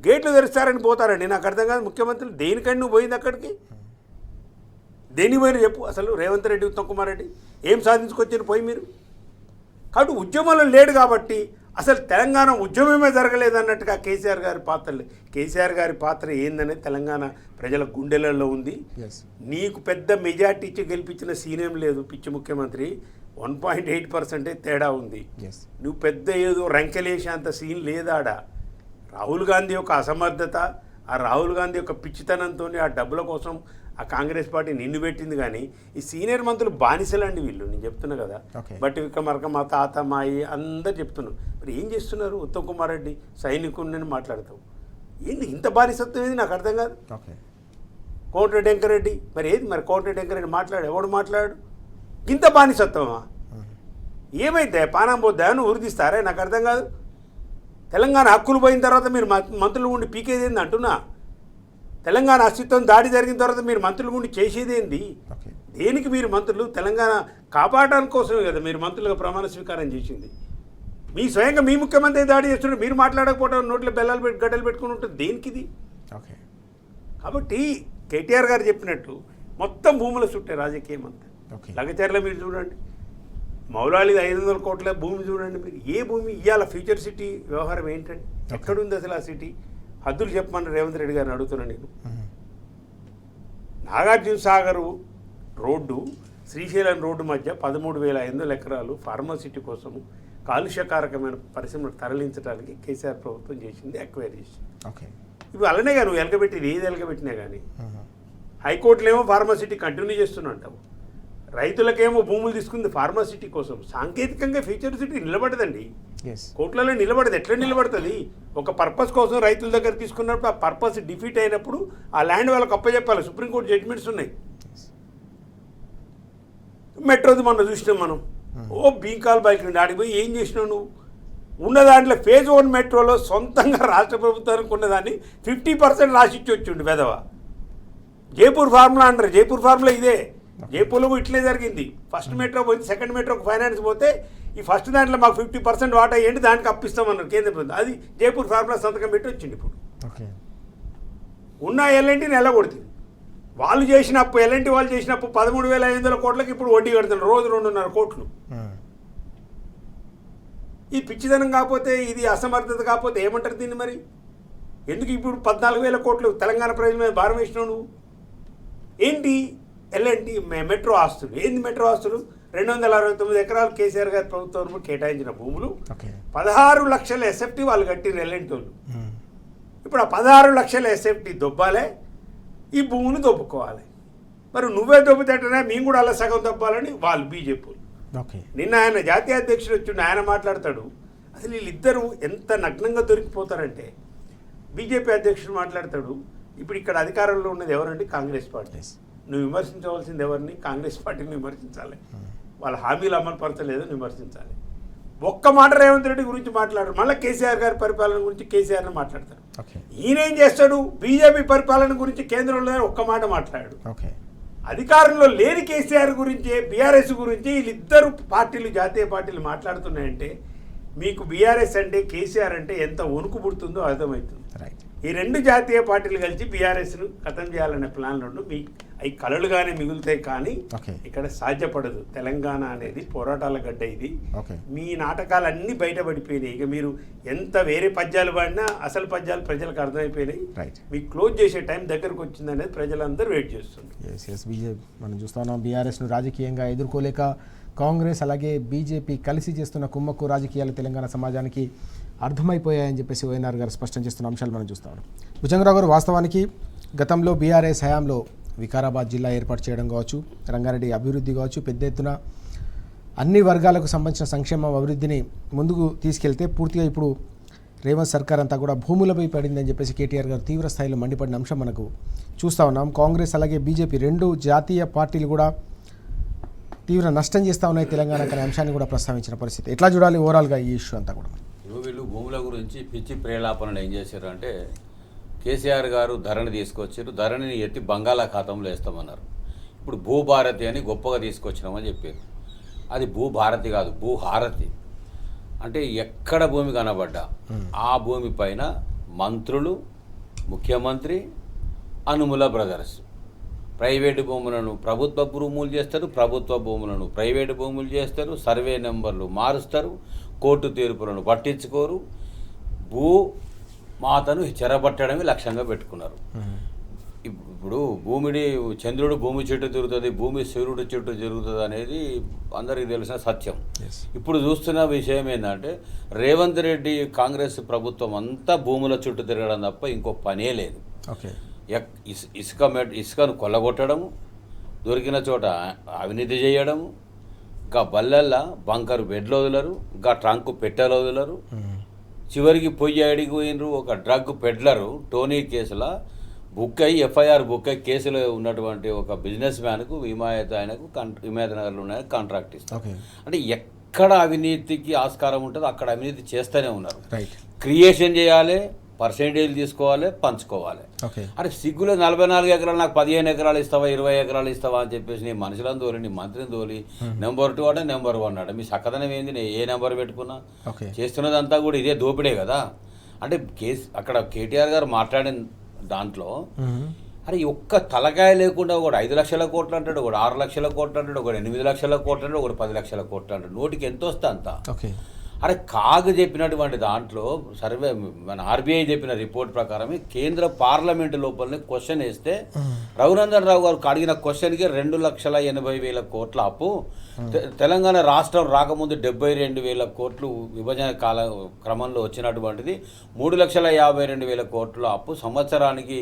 గేట్లు తెరుస్తారని పోతారండి. నాకు అర్థం కాదు ముఖ్యమంత్రులు దేనికండి నువ్వు పోయింది అక్కడికి? దేనికి పోయిన చెప్పు అసలు. రేవంత్ రెడ్డి, ఉత్తమ్ కుమార్ రెడ్డి ఏం సాధించుకొచ్చారు పోయి మీరు? కాబట్టి ఉద్యమంలో లేడు కాబట్టి అసలు తెలంగాణ ఉద్యమమే జరగలేదన్నట్టుగా కేసీఆర్ గారి పాత్ర ఏందనేది తెలంగాణ ప్రజల గుండెలలో ఉంది. నీకు పెద్ద మెజార్టీ ఇచ్చి గెలిపించిన సీన్ ఏం లేదు పిచ్చి ముఖ్యమంత్రి. 1.8% తేడా ఉంది. నువ్వు పెద్ద ఏదో రంకెలేసేంత సీన్ లేదాడా. రాహుల్ గాంధీ యొక్క అసమర్థత, ఆ రాహుల్ గాంధీ యొక్క పిచ్చితనంతో ఆ డబ్బుల కోసం ఆ కాంగ్రెస్ పార్టీ నిన్ను పెట్టింది. కానీ ఈ సీనియర్ మంత్రులు బానిసలండి వీళ్ళు. నేను చెప్తున్నా కదా, బట్టి విక్రమార్క, మా తాత, మా అయ్యి అందరు చెప్తున్నారు. మరి ఏం చేస్తున్నారు? ఉత్తమ్ కుమార్ రెడ్డి సైనికుడిని మాట్లాడతావు ఏంటి? ఇంత బానిసత్వం ఏంది నాకు అర్థం కాదు. కోమటిరెడ్డి వెంకరెడ్డి మరి ఏది? మరి కోమటిరెడ్డి వెంకరెడ్డి ఎవడు మాట్లాడు? ఇంత బానిసత్వమా? ఏమైతే పానం పోద్దా? నువ్వు ఉరిదిస్తారా? నాకు అర్థం కాదు. తెలంగాణ హక్కులు పోయిన తర్వాత మీరు మంత్రులు ఉండి పీకేది ఏంది అంటున్నా. తెలంగాణ అస్తిత్వం దాడి జరిగిన తర్వాత మీరు మంత్రులు ఉండి చేసేది ఏంది? దేనికి మీరు మంత్రులు? తెలంగాణ కాపాడడానికి కోసమే కదా మీరు మంత్రులుగా ప్రమాణ స్వీకారం చేసింది. మీ స్వయంగా మీ ముఖ్యమంత్రి దాడి చేస్తున్నారు, మీరు మాట్లాడకపోవడం, నోట్లో బెల్లాలు పెట్టి గడ్డలు పెట్టుకుని ఉంటుంది దేనికి ఇది? కాబట్టి కేటీఆర్ గారు చెప్పినట్టు మొత్తం భూముల చుట్టే రాజకీయం అంతా. లగచర్ల మీరు చూడండి, మౌలాలిది 500 కోట్ల భూమి చూడండి మీరు. ఏ భూమి? ఇవాళ ఫ్యూచర్ సిటీ వ్యవహారం ఏంటండి? ఎక్కడుంది అసలు ఆ సిటీ? హద్దులు చెప్పమని రేవంత్ రెడ్డి గారిని అడుగుతున్నాను నేను. నాగార్జున సాగర్ రోడ్డు, శ్రీశైలం రోడ్డు మధ్య 13,500 ఎకరాలు ఫార్మాసిటీ కోసము కాలుష్యకారకమైన పరిశ్రమలకు తరలించడానికి కేసీఆర్ ప్రభుత్వం చేసింది, ఎక్వైర్ చేసింది. ఇవి అలానే కానీ నువ్వు ఎలకబెట్టింది ఏది ఎలకబెట్టినా కానీ. హైకోర్టులేమో ఫార్మాసిటీ కంటిన్యూ చేస్తున్నా అంటావు, రైతులకేమో భూములు తీసుకుంది ఫార్మాసిటీ కోసం. సాంకేతికంగా ఫ్యూచర్ సిటీ నిలబడదండి, కోర్టులలో నిలబడదు. ఎట్లా నిలబడుతుంది? ఒక పర్పస్ కోసం రైతుల దగ్గర తీసుకున్నప్పుడు ఆ పర్పస్ డిఫీట్ అయినప్పుడు ఆ ల్యాండ్ వాళ్ళకి అప్పచెప్పాలి. సుప్రీంకోర్టు జడ్జిమెంట్స్ ఉన్నాయి. మెట్రోది మొన్న చూసినాం మనం. బీకాల్ బైక్ నుండి ఆడిపోయి ఏం చేసినావు నువ్వు? ఉన్న దాంట్లో ఫేజ్ 1 మెట్రోలో సొంతంగా రాష్ట్ర ప్రభుత్వానికి ఉన్నదాన్ని 50% రాసిచ్చి వచ్చిండు పెదవ. జైపూర్ ఫార్ములా అంటారు. జైపూర్ ఫార్ములా ఇదే. జైపూర్లో ఇట్లే జరిగింది. ఫస్ట్ మెట్రో పోయింది, సెకండ్ మెట్రోకి ఫైనాన్స్ పోతే ఈ ఫస్ట్ దాంట్లో మాకు 50% వాటా ఏంటి దానికి అప్పిస్తామన్నారు కేంద్ర ప్రభుత్వం. అది జైపూర్ ఫార్ములా సంతకం పెట్టి వచ్చింది. ఇప్పుడు ఉన్న ఎల్ఎన్టీని ఎల్లగొడుతుంది. వాళ్ళు చేసిన అప్పు, ఎల్ఎన్టీ వాళ్ళు చేసిన అప్పు 13,500 కోట్లకి ఇప్పుడు వడ్డీ కడుతున్నారు రోజు 2.5 కోట్లు. ఈ పిచ్చిదనం కాకపోతే, ఇది అసమర్థత కాకపోతే ఏమంటారు దీన్ని? మరి ఎందుకు ఇప్పుడు 14,000 కోట్లు తెలంగాణ ప్రజల మీద భారం వేసినావు నువ్వు? ఏంటి ఎల్ఎన్టీ మెట్రో ఆస్తులు? ఏంది మెట్రో ఆస్తులు? 269 ఎకరాలు కేసీఆర్ గారి ప్రభుత్వం కేటాయించిన భూములు, 16 లక్షల ఎస్ఎఫ్టీ వాళ్ళు కట్టిన ఎల్ఎన్టీ వాళ్ళు. ఇప్పుడు ఆ 16 లక్షల ఎస్ఎఫ్టీ దొబ్బాలే, ఈ భూములు దొబ్బుకోవాలి. మరి నువ్వే దొబ్బుతేటనే మేము కూడా అలా సగం దొబ్బాలని వాళ్ళు బీజేపీ. నిన్న ఆయన జాతీయ అధ్యక్షుడు వచ్చిండు, ఆయన మాట్లాడతాడు. అసలు వీళ్ళిద్దరూ ఎంత నగ్నంగా దొరికిపోతారంటే, బీజేపీ అధ్యక్షుడు మాట్లాడతాడు, ఇప్పుడు ఇక్కడ అధికారంలో ఉన్నది ఎవరండి? కాంగ్రెస్ పార్టీ. నువ్వు విమర్శించవలసింది ఎవరిని? కాంగ్రెస్ పార్టీని విమర్శించాలి. వాళ్ళ హామీలు అమలు పరచలేదని విమర్శించాలి. ఒక్క మాట రేవంత్ రెడ్డి గురించి మాట్లాడరు. మళ్ళీ కేసీఆర్ గారి పరిపాలన గురించి కేసీఆర్ని మాట్లాడతారు. ఈయనేం చేస్తాడు? బీజేపీ పరిపాలన గురించి కేంద్రంలో ఒక్క మాట మాట్లాడాడు. అధికారంలో లేని కేసీఆర్ గురించి, బీఆర్ఎస్ గురించి వీళ్ళిద్దరు పార్టీలు, జాతీయ పార్టీలు మాట్లాడుతున్నాయంటే మీకు బీఆర్ఎస్ అంటే, కేసీఆర్ అంటే ఎంత వణుకు పుడుతుందో అర్థమవుతుంది. ఈ రెండు జాతీయ పార్టీలు కలిసి బీఆర్ఎస్ను ఖతం చేయాలనే ప్లాన్లు మీ అవి కలలుగానే మిగులుతాయి. కానీ ఇక్కడ సాధ్యపడదు. తెలంగాణ అనేది పోరాటాల గడ్డ. ఇది మీ నాటకాలన్నీ బయటపడిపోయినాయి. ఇక మీరు ఎంత వేరే పద్యాలు పాడినా అసలు పద్యాలు ప్రజలకు అర్థమైపోయినాయి. మీకు క్లోజ్ చేసే టైం దగ్గరకు వచ్చింది అనేది ప్రజలందరూ వెయిట్ చేస్తున్నారు. బీజేపీ మనం చూస్తున్నాం, బీఆర్ఎస్ను రాజకీయంగా ఎదుర్కోలేక కాంగ్రెస్ అలాగే బీజేపీ కలిసి చేస్తున్న కుమ్మక్కు రాజకీయాలు తెలంగాణ సమాజానికి అర్థమైపోయాయని చెప్పేసి వైఎన్ఆర్ గారు స్పష్టం చేస్తున్న అంశాలు మనం చూస్తాం. భుజంగరావు గారు, వాస్తవానికి గతంలో బీఆర్ఎస్ హయాంలో వికారాబాద్ జిల్లా ఏర్పాటు చేయడం కావచ్చు, రంగారెడ్డి అభివృద్ధి కావచ్చు, పెద్ద ఎత్తున అన్ని వర్గాలకు సంబంధించిన సంక్షేమ అభివృద్ధిని ముందుకు తీసుకెళ్తే పూర్తిగా ఇప్పుడు రేవంత్ సర్కార్ అంతా కూడా భూములపై పడిందని చెప్పేసి కేటీఆర్ గారు తీవ్ర స్థాయిలో మండిపడిన అంశం మనకు చూస్తూ ఉన్నాం. కాంగ్రెస్ అలాగే బీజేపీ రెండు జాతీయ పార్టీలు కూడా తీవ్ర నష్టం చేస్తూ ఉన్నాయి తెలంగాణకు అనే అంశాన్ని కూడా ప్రస్తావించిన పరిస్థితి. ఎట్లా చూడాలి ఓవరాల్గా ఈ ఇష్యూ అంతా కూడా? వీళ్ళు భూముల గురించి పిచ్చి ప్రేలాపనలు ఏం చేశారు అంటే కేసీఆర్ గారు ధరణి తీసుకొచ్చారు, ధరణిని ఎత్తి బంగాళాఖాతంలో వేస్తామన్నారు. ఇప్పుడు భూభారతి అని గొప్పగా తీసుకొచ్చినామని చెప్పారు. అది భూభారతి కాదు, భూహారతి. అంటే ఎక్కడ భూమి కనబడ్డా ఆ భూమి పైన మంత్రులు, ముఖ్యమంత్రి, అనుముల బ్రదర్స్ ప్రైవేటు భూములను ప్రభుత్వ భూములు చేస్తారు, ప్రభుత్వ భూములను ప్రైవేటు భూములు చేస్తారు, సర్వే నెంబర్లు మారుస్తారు, కోర్టు తీర్పులను పట్టించుకోరు, భూమాతను చెరబట్టడమే లక్ష్యంగా పెట్టుకున్నారు. ఇప్పుడు చంద్రుడు భూమి చుట్టూ తిరుగుతుంది, భూమి సూర్యుడు చుట్టూ తిరుగుతుంది అనేది అందరికీ తెలిసిన సత్యం. ఇప్పుడు చూస్తున్న విషయం ఏంటంటే రేవంత్ రెడ్డి కాంగ్రెస్ ప్రభుత్వం అంతా భూముల చుట్టూ తిరగడం తప్ప ఇంకో పనే లేదు. ఇసుకను కొల్లగొట్టడము, దొరికిన చోట అవినీతి చేయడము, ఇంకా బల్లెల్లా బంకరు బెడ్లు వదలరు, ఇంకా ట్రంకు పెట్టెలు వదలరు. చివరికి పొయ్యి అడిగి పోయినరు. ఒక డ్రగ్ పెడ్లరు టోనీ కేసులో బుక్ అయ్యి ఎఫ్ఐఆర్ బుక్ అయ్యి కేసులో ఉన్నటువంటి ఒక బిజినెస్ మ్యాన్కు హిమాయత్ నగర్లో ఉన్న కాంట్రాక్ట్ ఇస్తారు. అంటే ఎక్కడ అవినీతికి ఆస్కారం ఉంటుందో అక్కడ అవినీతి చేస్తూనే ఉన్నారు. క్రియేషన్ చేయాలి, పర్సెంటేజ్ తీసుకోవాలి, పంచుకోవాలి. అరే సిగ్గులో 44 ఎకరాలు నాకు 15 ఎకరాలు ఇస్తావా, 20 ఎకరాలు ఇస్తావా అని చెప్పేసి నీ మనుషులను తోలి, నీ మంత్రిని తోలి నెంబర్ 2 అంటే నెంబర్ 1 అంటే మీ చక్కదనం ఏంది? నేను ఏ నెంబర్ పెట్టుకున్నా చేస్తున్నదంతా కూడా ఇదే దోపిడే కదా. అంటే అక్కడ కేటీఆర్ గారు మాట్లాడిన దాంట్లో అరే ఒక్క తలకాయ లేకుండా ఒకడు 5 లక్షల కోట్లు అంటాడు, ఒకడు 6 లక్షల కోట్లు అంటాడు, ఒకడు 8 లక్షల కోట్లు అంటాడు, ఒకడు 10 లక్షల కోట్లు అంటాడు. నోటికి ఎంత వస్తే అంత. అరే కాగ్ చెప్పినటువంటి దాంట్లో సర్వే మన ఆర్బీఐ చెప్పిన రిపోర్ట్ ప్రకారం కేంద్ర పార్లమెంటు లోపలనే క్వశ్చన్ వేస్తే రఘునందన్ రావు గారు అడిగిన క్వశ్చన్కి 2,80,000 కోట్ల అప్పు, తెలంగాణ రాష్ట్రం రాకముందు 72,000 కోట్లు విభజన క్రమంలో వచ్చినటువంటిది 3,52,000 కోట్ల అప్పు, సంవత్సరానికి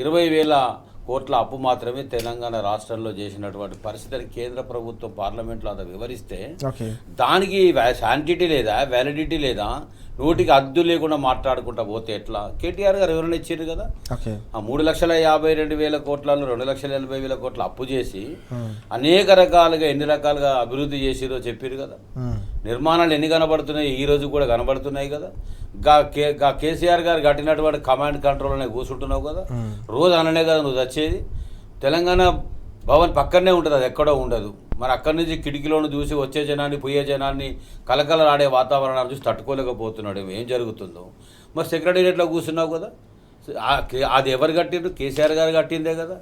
20,000 కోట్ల అప్పు మాత్రమే తెలంగాణ రాష్ట్రంలో చేసినటువంటి పరిస్థితిని కేంద్ర ప్రభుత్వం పార్లమెంట్లో అంత వివరిస్తే దానికి శాంటిటీ లేదా, వ్యాలిడిటీ లేదా, నోటికి అద్దు లేకుండా మాట్లాడుకుంటా పోతే ఎట్లా? కేటీఆర్ గారు వివరణ ఇచ్చారు కదా. ఆ 3,52,000 కోట్లలో 2,80,000 కోట్ల అప్పు చేసి అనేక రకాలుగా ఎన్ని రకాలుగా అభివృద్ధి చేసిరో చెప్పారు కదా. నిర్మాణాలు ఎన్ని కనబడుతున్నాయి, ఈ రోజు కూడా కనబడుతున్నాయి కదా. కేసీఆర్ గారు కట్టినటువంటి కమాండ్ కంట్రోల్ అనే కూర్చుంటున్నావు కదా. రోజు అననే కదా నువ్వు వచ్చేది. తెలంగాణ భవన్ పక్కనే ఉంటుంది, అది ఎక్కడో ఉండదు. మరి అక్కడి నుంచి కిటికీలోను చూసి వచ్చే జనాన్ని పోయే జనాన్ని కలకలలాడే వాతావరణాన్ని చూసి తట్టుకోలేకపోతున్నాడు. ఏం జరుగుతుందో మరి సెక్రటేరియట్లో కూర్చున్నావు కదా. అది ఎవరు కట్టిండ్రు? కేసీఆర్ గారు కట్టిందే కదా.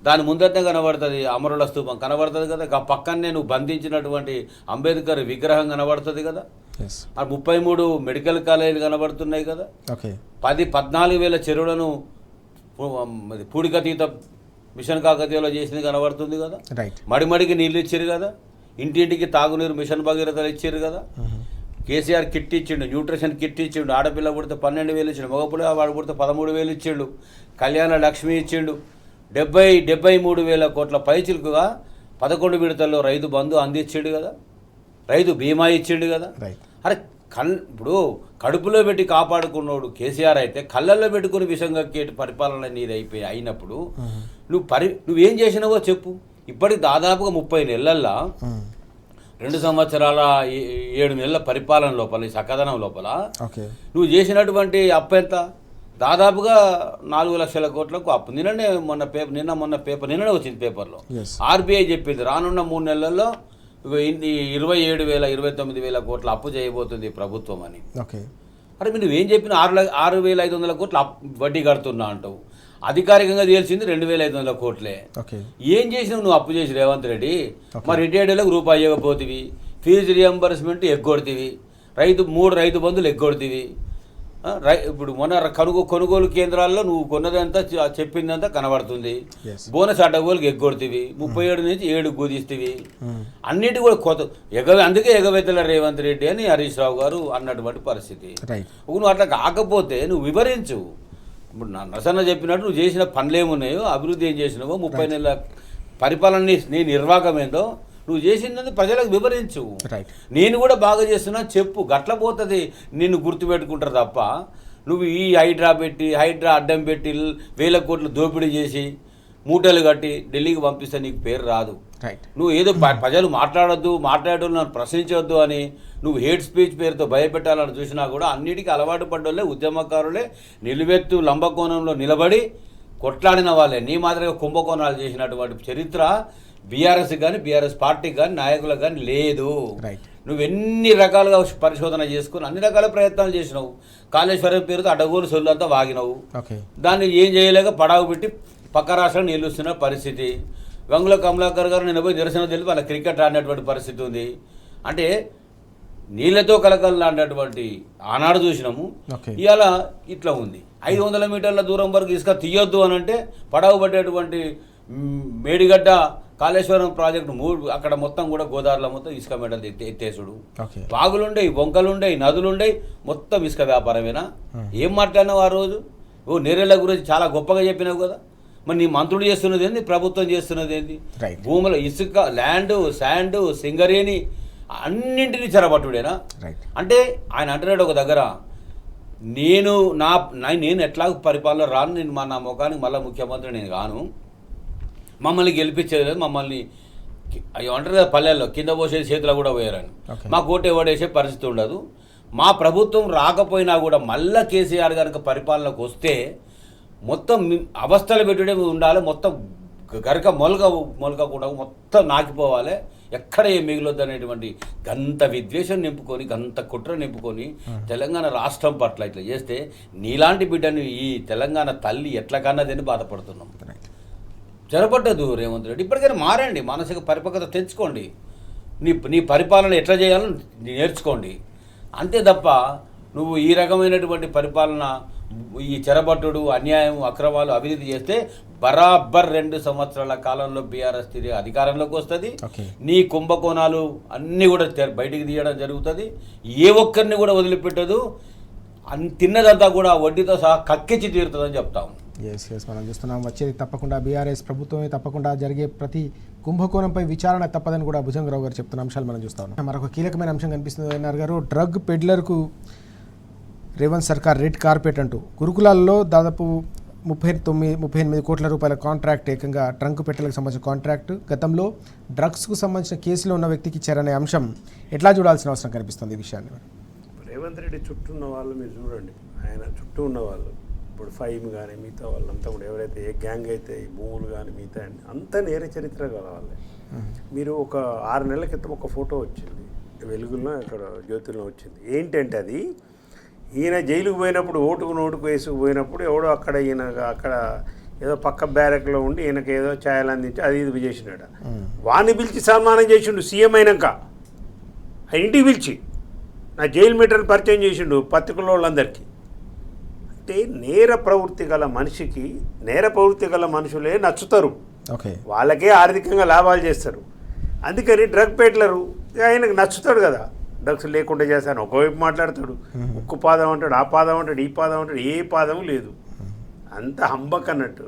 దాని ముందరనే కనబడుతుంది అమరుల స్తూపం కనబడుతుంది కదా. ఆ పక్కనే నువ్వు బంధించినటువంటి అంబేద్కర్ విగ్రహం కనబడుతుంది కదా. 33 మెడికల్ కాలేజీలు కనబడుతున్నాయి కదా. 14,000 చెరువులను పూడికతీత మిషన్ కాకతీయలో చేసింది కనబడుతుంది కదా. మడిమడికి నీళ్ళు ఇచ్చారు కదా. ఇంటింటికి తాగునీరు మిషన్ భగీరథలు ఇచ్చారు కదా. కేసీఆర్ కిట్ ఇచ్చిండు, న్యూట్రిషన్ కిట్ ఇచ్చిండు. ఆడపిల్ల పుడితే 12,000 ఇచ్చిండు, మగపిల్ల వాడు పుడితే 13,000 ఇచ్చిండు. కళ్యాణ లక్ష్మి ఇచ్చిండు. 73,000 కోట్ల పైచిలుకుగా 11 విడతల్లో రైతు బంధు అందించాడు కదా. రైతు బీమా ఇచ్చిండు కదా. అరే ఇప్పుడు కడుపులో పెట్టి కాపాడుకున్నాడు కేసీఆర్ అయితే కళ్ళల్లో పెట్టుకుని విషం కక్కేటి పరిపాలన నీది అయినప్పుడు నువ్వేం చేసినావో చెప్పు. ఇప్పటికి దాదాపుగా 30 నెలల్లో 2 సంవత్సరాల 7 నెలల పరిపాలన లోపల, ఈ చక్కదనం లోపల నువ్వు చేసినటువంటి అప్పు ఎంత? దాదాపుగా 4 లక్షల కోట్లకు అప్పు. నిన్ననే వచ్చింది పేపర్లో. ఆర్బీఐ చెప్పింది రానున్న 3 నెలల్లో 27,000-29,000 కోట్ల అప్పు చేయబోతుంది ప్రభుత్వం అని. అరే నువ్వేం చెప్పిన 6,500 కోట్ల వడ్డీ కడుతున్నా అంటావు. అధికారికంగా తెలిసింది 2,500 కోట్లే. ఏం చేసినావు నువ్వు అప్పు చేసి రేవంత్ రెడ్డి? మరి రిటైర్డ్లకు రూపాయి ఇవ్వకపోతివి, ఫీజు రియంబర్స్మెంట్ ఎగ్గొడితివి, 3 రైతు బంధులు ఎగ్గొడితివి. ఇప్పుడు మొన్న కొనుగోలు కేంద్రాల్లో నువ్వు కొన్నదంతా చెప్పిందంతా కనబడుతుంది. బోనస్ అడ్డగోలుకి ఎగ్గొడితివి, 37 నుంచి 7 కుదిస్తేవి. అన్నిటి కూడా అందుకే ఎగవేతల రేవంత్ రెడ్డి అని హరీష్ రావు గారు అన్నటువంటి పరిస్థితి. నువ్వు అట్లా కాకపోతే నువ్వు వివరించు. ఇప్పుడు నరసన్న చెప్పినట్టు నువ్వు చేసిన పనులు ఏమున్నాయో, అభివృద్ధి ఏం చేసినావో, 30 నెలల పరిపాలన నీ నిర్వాహకం ఏందో నువ్వు చేసిందని ప్రజలకు వివరించు. రైట్. నేను కూడా బాగా చేస్తున్నా చెప్పు, గట్ల పోతుంది, నిన్ను గుర్తుపెట్టుకుంటారు తప్ప నువ్వు ఈ హైడ్రా అడ్డం పెట్టి 1000 కోట్లు దోపిడీ చేసి మూటలు కట్టి ఢిల్లీకి పంపిస్తే నీకు పేరు రాదు. రైట్. నువ్వు ఏదో ప్రజలు మాట్లాడేటోళ్ళు నన్ను ప్రశ్నించవద్దు అని నువ్వు హేట్ స్పీచ్ పేరుతో భయపెట్టాలని చూసినా కూడా అన్నిటికీ అలవాటు పడ్డోళ్ళే ఉద్యమకారులే నిలువెత్తు లంబకోణంలో నిలబడి కొట్లాడిన వాళ్ళే. నీ మాదిరిగా కుంభకోణాలు చేసినటువంటి చరిత్ర బీఆర్ఎస్ కానీ బీఆర్ఎస్ పార్టీకి కానీ నాయకులకు కానీ లేదు. రైట్. నువ్వు ఎన్ని రకాలుగా పరిశోధన చేసుకుని అన్ని రకాల ప్రయత్నాలు చేసినావు. కాళేశ్వరం పేరుతో అడ్డగోలు సొల్లంతా వాగినావు. ఓకే. దాన్ని ఏం చేయలేక పడావు పెట్టి పక్క రాష్ట్రం నిలుస్తున్న పరిస్థితి. గంగుల కమలాకర్ గారు నిన్న పోయి నిరసన తెలిపి వాళ్ళ క్రికెట్ ఆడినటువంటి పరిస్థితి ఉంది. అంటే నీళ్లతో కలకలాడినటువంటి ఆనాడు చూసినాము, ఇవాళ ఇట్లా ఉంది. 500 మీటర్ల దూరం వరకు ఇసుక తీయొద్దు అని అంటే పడవ పట్టేటువంటి మేడిగడ్డ కాళేశ్వరం ప్రాజెక్టు అక్కడ మొత్తం కూడా గోదావరిలో మొత్తం ఇసుక మెడలు ఎత్తేసుడు. వాగులుండయి, వంకలుండయి, నదులుండయి, మొత్తం ఇసుక వ్యాపారమేనా? ఏం మాట్లాడినావు ఆ రోజు? నేరేళ్ల గురించి చాలా గొప్పగా చెప్పినావు కదా. మరి నీ మంత్రులు చేస్తున్నది ఏంది, ప్రభుత్వం చేస్తున్నది ఏంది? భూముల ఇసుక, ల్యాండ్, శాండ్, సింగరేణి అన్నింటినీ చెరబట్టుడేనా? అంటే ఆయన అంటున్నాడు ఒక దగ్గర, నేను ఎట్లా పరిపాలన రాను, నేను నా ముఖానికి మళ్ళీ ముఖ్యమంత్రి నేను కాను, మమ్మల్ని గెలిపించేది లేదు, మమ్మల్ని అయ్యో అంటారు కదా పల్లెల్లో కింద పోసేది చేతిలో కూడా పోయారని. మా కోట ఎవడేసే పరిస్థితి ఉండదు. మా ప్రభుత్వం రాకపోయినా కూడా మళ్ళా కేసీఆర్ గారికి పరిపాలనకు వస్తే మొత్తం అవస్థలు పెట్టుడే ఉండాలి, మొత్తం గరక మొలక కూడా మొత్తం నాకిపోవాలి, ఎక్కడ ఏం మిగిలొద్దు అనేటువంటి గంత విద్వేషం నింపుకొని, గంత కుట్ర నింపుకొని తెలంగాణ రాష్ట్రం పట్ల ఇట్లా చేస్తే నీలాంటి బిడ్డను ఈ తెలంగాణ తల్లి ఎట్లా కన్నదని బాధపడుతున్నాం. చెరపట్టదు రేవంత్ రెడ్డి. ఇప్పటికైనా మారండి, మానసిక పరిపక్వత తెచ్చుకోండి, నీ పరిపాలన ఎట్లా చేయాలో నేర్చుకోండి. అంతే తప్ప నువ్వు ఈ రకమైనటువంటి పరిపాలన, ఈ చెరబట్టుడు, అన్యాయం, అక్రమాలు, అవినీతి చేస్తే బరాబర్ 2 సంవత్సరాల కాలంలో బీఆర్ఎస్ తిరిగి అధికారంలోకి వస్తుంది. నీ కుంభకోణాలు అన్నీ కూడా బయటికి తీయడం జరుగుతుంది. ఏ ఒక్కరిని కూడా వదిలిపెట్టదు. తిన్నదంతా కూడా వడ్డీతో సహా కక్కించి తీరుతుందని చెప్తాము. ఎస్ మనం చూస్తున్నాం. వచ్చేది తప్పకుండా బీఆర్ఎస్ ప్రభుత్వమే, తప్పకుండా జరిగే ప్రతి కుంభకోణంపై విచారణ తప్పదని కూడా భుజంగరావు గారు చెప్తున్న అంశాలు మనం చూస్తా ఉన్నాం. మరొక కీలకమైన అంశం కనిపిస్తుంది ఎన్ఆర్ గారు. డ్రగ్ పెడ్లర్కు రేవంత్ సర్కార్ రెడ్ కార్పెట్ అంటూ గురుకులాల్లో దాదాపు 38 కోట్ల రూపాయల కాంట్రాక్ట్, ఏకంగా ట్రంక్ పెట్టెలకు సంబంధించిన కాంట్రాక్ట్ గతంలో డ్రగ్స్కు సంబంధించిన కేసులో ఉన్న వ్యక్తికి ఇచ్చారనే అంశం ఎట్లా చూడాల్సిన అవసరం కనిపిస్తుంది ఈ విషయాన్ని? రేవంత్ రెడ్డి చుట్టూ ఉన్న వాళ్ళు మీరు చూడండి, ఆయన చుట్టూ ఉన్న వాళ్ళు ఇప్పుడు ఫైమ్ కానీ మిగతా వాళ్ళంతా కూడా ఎవరైతే ఏ గ్యాంగ్ అయితే ఈ భూములు కానీ మిగతా అంతా నేర చరిత్ర గల వాళ్ళే. మీరు ఒక 6 నెలల క్రితం ఒక ఫోటో వచ్చింది వెలుగుల్లో, అక్కడ జ్యోతిలో వచ్చింది. ఏంటంటే అది ఈయన జైలుకు పోయినప్పుడు నోటుకు వేసుకుపోయినప్పుడు ఎవడో అక్కడ ఏదో పక్క బ్యారెక్లో ఉండి ఈయనకు ఏదో ఛాయలు అందించి అది ఇది చేసినాడు. వాడిని పిలిచి సన్మానం చేసిండు సీఎం అయినాక, ఆ ఇంటికి పిలిచి నా జైలు మీటర్ని పరిచయం చేసిండు పత్రికల వాళ్ళందరికీ. అంటే నేర ప్రవృత్తి గల మనుషులే నచ్చుతారు, వాళ్ళకే ఆర్థికంగా లాభాలు చేస్తారు. అందుకని డ్రగ్ పెడ్లరు ఆయనకు నచ్చుతాడు కదా, డ్రగ్స్ లేకుండా చేస్తాను ఒకవైపు మాట్లాడతాడు, ఉక్కు పాదం అంటాడు, ఆ పాదం అంటాడు, ఈ పాదం అంటాడు, ఏ పాదం లేదు, అంత హంబక్ అన్నట్టు.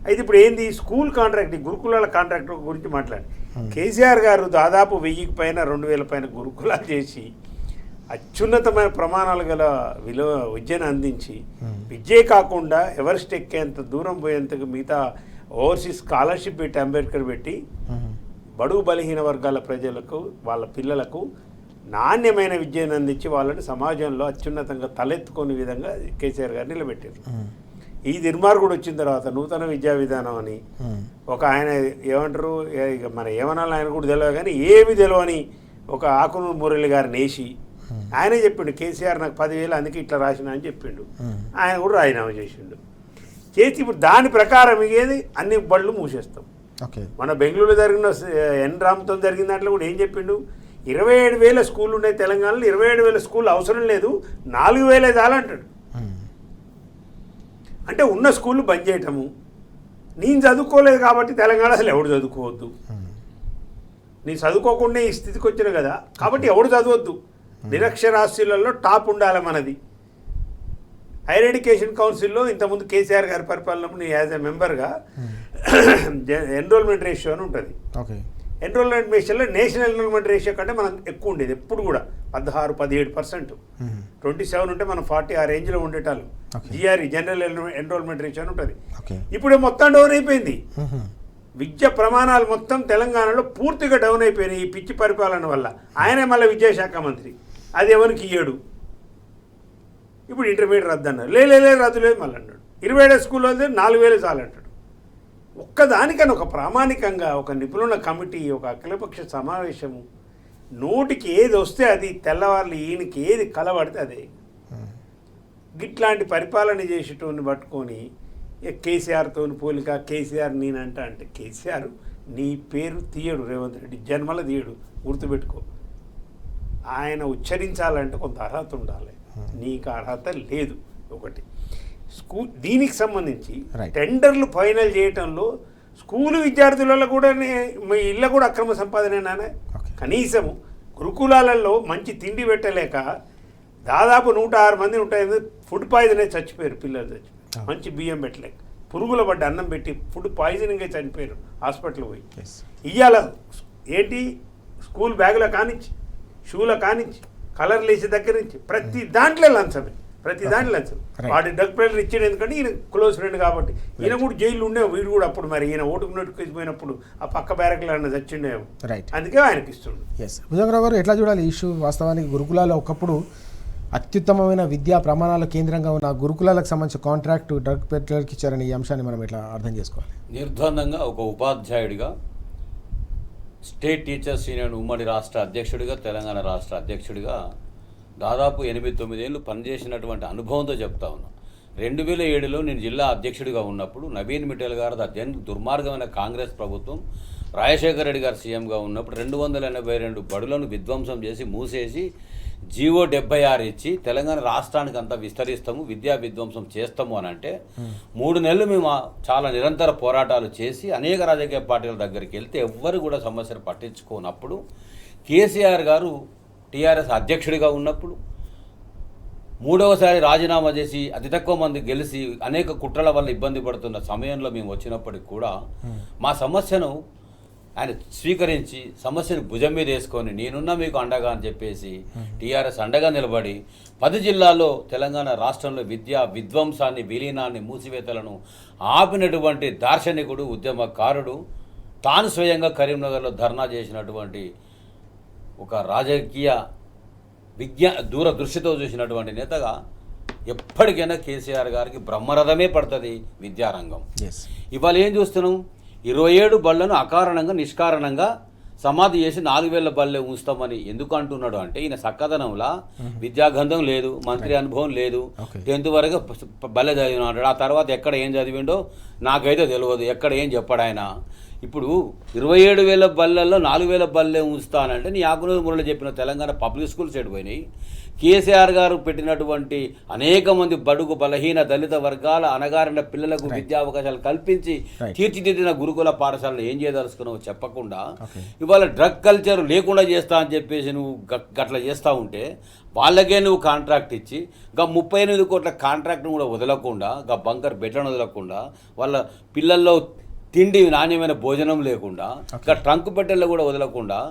అయితే ఇప్పుడు ఏంది స్కూల్ కాంట్రాక్ట్, ఈ గురుకులాల కాంట్రాక్ట్ గురించి మాట్లాడి కేసీఆర్ గారు దాదాపు 1000 పైన 2000 పైన గురుకులాలు చేసి అత్యున్నతమైన ప్రమాణాలు గల విద్యను అందించి, విద్యే కాకుండా ఎవరెస్ట్ ఎక్కేంత దూరం పోయేంతకు మిగతా ఓవర్సీస్ స్కాలర్షిప్ పెట్టి అంబేద్కర్ పెట్టి బడుగు బలహీన వర్గాల ప్రజలకు, వాళ్ళ పిల్లలకు నాణ్యమైన విద్యను అందించి వాళ్ళని సమాజంలో అత్యున్నతంగా తలెత్తుకునే విధంగా కేసీఆర్ గారు నిలబెట్టారు. ఈ దుర్మార్గుడు వచ్చిన తర్వాత నూతన విద్యా విధానం అని ఒక ఆయన ఏమంటారు, మన ఏమనాలి ఆయన కూడా తెలియదు కానీ ఏమి తెలియని ఒక ఆకునూరు మురళి గారిని వేసి ఆయనే చెప్పిండు కేసీఆర్ నాకు 10,000 అందుకే ఇట్లా రాసిన అని చెప్పిండు. ఆయన కూడా రాజీనామా చేసిండు. చేసి ఇప్పుడు దాని ప్రకారం ఏది అన్ని బళ్ళు మూసేస్తాం. మన బెంగళూరులో జరిగిన ఎన్ రామ్తో జరిగిన దాంట్లో కూడా ఏం చెప్పిండు, 27,000 స్కూళ్ళు ఉన్నాయి తెలంగాణలో, 27,000 స్కూళ్ళు అవసరం లేదు, 4,000 చాలంటాడు. అంటే ఉన్న స్కూళ్ళు బంద్ చేయటము. నేను చదువుకోలేదు కాబట్టి తెలంగాణ అసలు ఎవడు చదువుకోవద్దు, నేను చదువుకోకుండా ఈ స్థితికి వచ్చిన కదా కాబట్టి ఎవడు చదవద్దు, నిరక్షరాస్యులలో టాప్ ఉండాలి మనది. హైయర్ ఎడ్యుకేషన్ కౌన్సిల్లో ఇంతకుముందు కేసీఆర్ గారి పరిపాలనప్పుడు నేను యాజ్ ఎ మెంబర్గా ఎన్రోల్మెంట్ రేషియో అని ఉంటుంది. రేషియోలో నేషనల్ ఎన్రోల్మెంట్ రేషియో కంటే మనం ఎక్కువ ఉండేది ఎప్పుడు కూడా 16-17%. 27 ఉంటే మనం 40 ఆ రేంజ్లో ఉండేటాలు. జిఆర్ఈ జనరల్ ఎన్రోల్మెంట్ రేషియో అని ఉంటుంది. ఇప్పుడు మొత్తం డౌన్ అయిపోయింది. విద్య ప్రమాణాలు మొత్తం తెలంగాణలో పూర్తిగా డౌన్ అయిపోయినాయి ఈ పిచ్చి పరిపాలన వల్ల. ఆయనే మళ్ళీ విద్యాశాఖ మంత్రి, అది ఎవరికి ఇయ్యడు. ఇప్పుడు ఇంటర్మీడియట్ రద్దు అన్నారు, లేదు రద్దు లేదు మళ్ళీ అన్నాడు. 27 స్కూల్లో 4,000 చాలంటాడు. ఒక్కదానికని ఒక ప్రామాణికంగా ఒక నిపుణుల కమిటీ, ఒక అఖిలపక్ష సమావేశము, నోటికి ఏది వస్తే అది తెల్లవారులు ఈయనకి ఏది కలబడితే అదే. గిట్లాంటి పరిపాలన చేసేటోని పట్టుకొని కేసీఆర్తో పోలిక, కేసీఆర్ నేనంట అంటే కేసీఆర్ నీ పేరు తీయడు, రేవంత్ రెడ్డి జన్మల తీయడు, గుర్తుపెట్టుకో. ఆయన ఉచ్చరించాలంటే కొంత అర్హత ఉండాలి, నీకు అర్హత లేదు. ఒకటి దీనికి సంబంధించి టెండర్లు ఫైనల్ చేయటంలో స్కూలు విద్యార్థులలో కూడా మీ ఇళ్ళ కూడా అక్రమ సంపాదనేనానే. కనీసము గురుకులాలలో మంచి తిండి పెట్టలేక దాదాపు 106 మంది ఉంటాయి ఫుడ్ పాయిజన్ అయి చచ్చిపోయారు, పిల్లలు చచ్చిపోయారు. మంచి బియ్యం పెట్టలేక పురుగుల పడ్డ అన్నం పెట్టి ఫుడ్ పాయిజనింగ్ అయి చనిపోయారు హాస్పిటల్ పోయి. ఇవాళ ఏంటి స్కూల్ బ్యాగుల కానించి, షూల కానించి, కలర్లు వేసే దగ్గర నుంచి ప్రతి దాంట్లో లంచమే, ప్రతి దాంట్లో లంచం. వాడి డ్రగ్ పెడర్ ఇచ్చాడు ఎందుకంటే ఈయన క్లోజ్ ఫ్రెండ్ కాబట్టి. ఈయన కూడా జైలు ఉండే, వీడు కూడా అప్పుడు మరి ఈయన ఓటుకు నోటుకుపోయినప్పుడు ఆ పక్క బ్యారక్లో అన్న చచ్చిండేమో, అందుకే ఆయనకి ఇస్తుండు. భుజంగరావు గారు ఎట్లా చూడాలి ఇష్యూ? వాస్తవానికి గురుకులాలు ఒకప్పుడు అత్యుత్తమమైన విద్యా ప్రమాణాల కేంద్రంగా ఉన్న గురుకులాలకు సంబంధించిన కాంట్రాక్టు డ్రగ్ పెడ్లర్కి ఇచ్చారని ఈ అంశాన్ని మనం ఎట్లా అర్థం చేసుకోవాలి? నిర్ద్వందంగా ఒక ఉపాధ్యాయుడిగా, స్టేట్ టీచర్స్ యూనియన్ ఉమ్మడి రాష్ట్ర అధ్యక్షుడిగా, తెలంగాణ రాష్ట్ర అధ్యక్షుడిగా దాదాపు 8-9 ఏళ్ళు పనిచేసినటువంటి అనుభవంతో చెప్తా ఉన్నా. 2007లో నేను జిల్లా అధ్యక్షుడిగా ఉన్నప్పుడు నవీన్ మిట్టల్ గారు దుర్మార్గమైన కాంగ్రెస్ ప్రభుత్వం, రాజశేఖర రెడ్డి గారు సీఎంగా ఉన్నప్పుడు 282 బడులను విధ్వంసం చేసి మూసేసి జీవో 76 ఇచ్చి తెలంగాణ రాష్ట్రానికి అంతా విస్తరిస్తాము, విద్యా విధ్వంసం చేస్తాము అని అంటే 3 నెలలు మేము చాలా నిరంతర పోరాటాలు చేసి అనేక రాజకీయ పార్టీల దగ్గరికి వెళ్తే ఎవ్వరు కూడా సమస్యను పట్టించుకోనప్పుడు కేసీఆర్ గారు టీఆర్ఎస్ అధ్యక్షుడిగా ఉన్నప్పుడు 3వసారి రాజీనామా చేసి అతి తక్కువ మంది గెలిచి అనేక కుట్రల వల్ల ఇబ్బంది పడుతున్న సమయంలో మేము వచ్చినప్పటికి కూడా మా సమస్యను ఆయన స్వీకరించి సమస్యను భుజం మీద వేసుకొని నేనున్నా మీకు అండగా అని చెప్పేసి టీఆర్ఎస్ అండగా నిలబడి 10 జిల్లాల్లో తెలంగాణ రాష్ట్రంలో విద్యా విధ్వంసాన్ని, విలీనాన్ని, మూసివేతలను ఆపినటువంటి దార్శనికుడు, ఉద్యమకారుడు, తాను స్వయంగా కరీంనగర్లో ధర్నా చేసినటువంటి ఒక రాజకీయ దూరదృష్టితో చూసినటువంటి నేతగా ఎప్పటికైనా కేసీఆర్ గారికి బ్రహ్మరథమే పడుతుంది విద్యారంగం. ఇవాళ ఏం చూస్తున్నాం? 27 బళ్లను అకారణంగా, నిష్కారణంగా సమాధి చేసి 4,000 బళ్ళే ఉంచుతామని ఎందుకు అంటున్నాడు అంటే ఈయన చక్కదనంలా విద్యాగంధం లేదు, మంత్రి అనుభవం లేదు, 10th వరకు బల్లె చదివిన అంటాడు. ఆ తర్వాత ఎక్కడ ఏం చదివిండో నాకైతే తెలియదు, ఎక్కడ ఏం చెప్పాడు ఆయన. ఇప్పుడు 27,000 బళ్ళల్లో 4,000 బళ్ళే ఉంచుతానంటే నీ ఆకునూరు మురళి చెప్పిన తెలంగాణ పబ్లిక్ స్కూల్స్ చెడిపోయినాయి. కేసీఆర్ గారు పెట్టినటువంటి అనేక మంది బడుగు బలహీన దళిత వర్గాల అణగారిన పిల్లలకు విద్యా అవకాశాలు కల్పించి తీర్చిదిద్దిన గురుకుల పాఠశాలను ఏం చేయదలుచుకున్నావు చెప్పకుండా ఇవాళ డ్రగ్ కల్చర్ లేకుండా చేస్తా అని చెప్పేసి నువ్వు గట్లా చేస్తూ ఉంటే వాళ్ళకే నువ్వు కాంట్రాక్ట్ ఇచ్చి ఇంకా 38 కోట్ల కాంట్రాక్ట్ను కూడా వదలకుండా, ఇంకా బంకర్ బెడ్లను వదలకుండా, వాళ్ళ పిల్లల్లో తిండి నాణ్యమైన భోజనం లేకుండా, ఇంకా ట్రంక్ పెట్టెల్లో కూడా వదలకుండా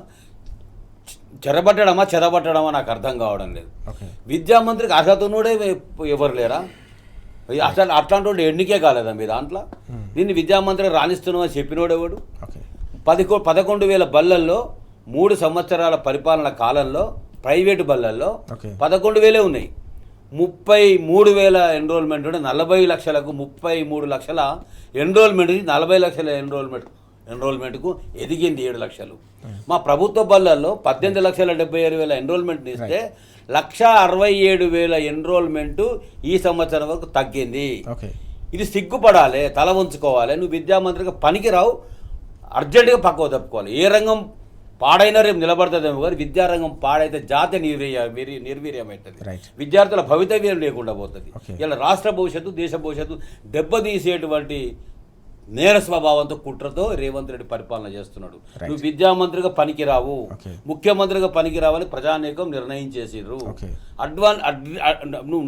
చెదబట్టడమా నాకు అర్థం కావడం లేదు. విద్యామంత్రికి అర్హత ఉన్నోడే ఎవరు లేరా? అసలు అట్లాంటి వాడు ఎన్నికే కాలేదా మీ దాంట్లో? దీన్ని విద్యామంత్రికి రాణిస్తున్నామని చెప్పినోడెవడు? 11,000 బళ్ళల్లో 3 సంవత్సరాల పరిపాలన కాలంలో ప్రైవేటు బళ్ళల్లో 11,000 ఉన్నాయి. 33,000 ఎన్రోల్మెంట్ ఉంటే 40 లక్షలకు 33 లక్షల ఎన్రోల్మెంట్, 40 లక్షల ఎన్రోల్మెంట్కు ఎదిగింది 7 లక్షలు. మా ప్రభుత్వ బళ్ళల్లో 18,76,000 ఎన్రోల్మెంట్ని ఇస్తే 1,67,000 ఎన్రోల్మెంటు ఈ సంవత్సరం వరకు తగ్గింది. ఇది సిగ్గుపడాలి, తల ఉంచుకోవాలి. నువ్వు విద్యామంత్రిగా పనికిరావు, అర్జెంటుగా పక్కవ తప్పుకోవాలి. ఏ రంగం పాడైనా రేపు నిలబడుతుందేమో కానీ విద్యారంగం పాడైతే జాతి నిర్వీర్యమవుతుంది, విద్యార్థుల భవితవ్యం లేకుండా పోతుంది. ఇలా రాష్ట్ర భవిష్యత్తు, దేశ భవిష్యత్తు దెబ్బతీసేటువంటి నేర స్వభావంతో, కుట్రతో రేవంత్ రెడ్డి పరిపాలన చేస్తున్నాడు. నువ్వు విద్యామంత్రిగా పనికిరావు, ముఖ్యమంత్రిగా పనికిరావని ప్రజానీకం నిర్ణయించేసిర్రు. నువ్వు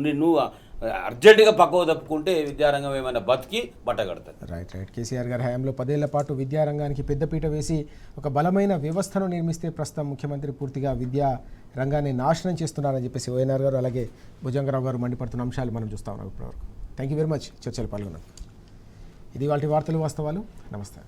అర్జెంటుగా పక్కకు తప్పుకుంటే విద్యారంగం ఏమైనా బతికి బట్టగడుతుంది. రైట్. కేసీఆర్ గారి హయాంలో 10 ఏళ్ల పాటు విద్యారంగానికి పెద్దపీట వేసి ఒక బలమైన వ్యవస్థను నిర్మిస్తే ప్రస్తుతం ముఖ్యమంత్రి పూర్తిగా విద్యా రంగాన్ని నాశనం చేస్తున్నారని చెప్పేసి ఓఎన్ఆర్ గారు అలాగే భుజంగరావు గారు మండిపడుతున్న అంశాలు మనం చూస్తా ఉన్నాం ఇప్పటివరకు. థ్యాంక్ యూ వెరీ మచ్ చర్చలు పాల్గొన్నాం. ఇది వాటి వార్తలు వాస్తవాలు. నమస్తే.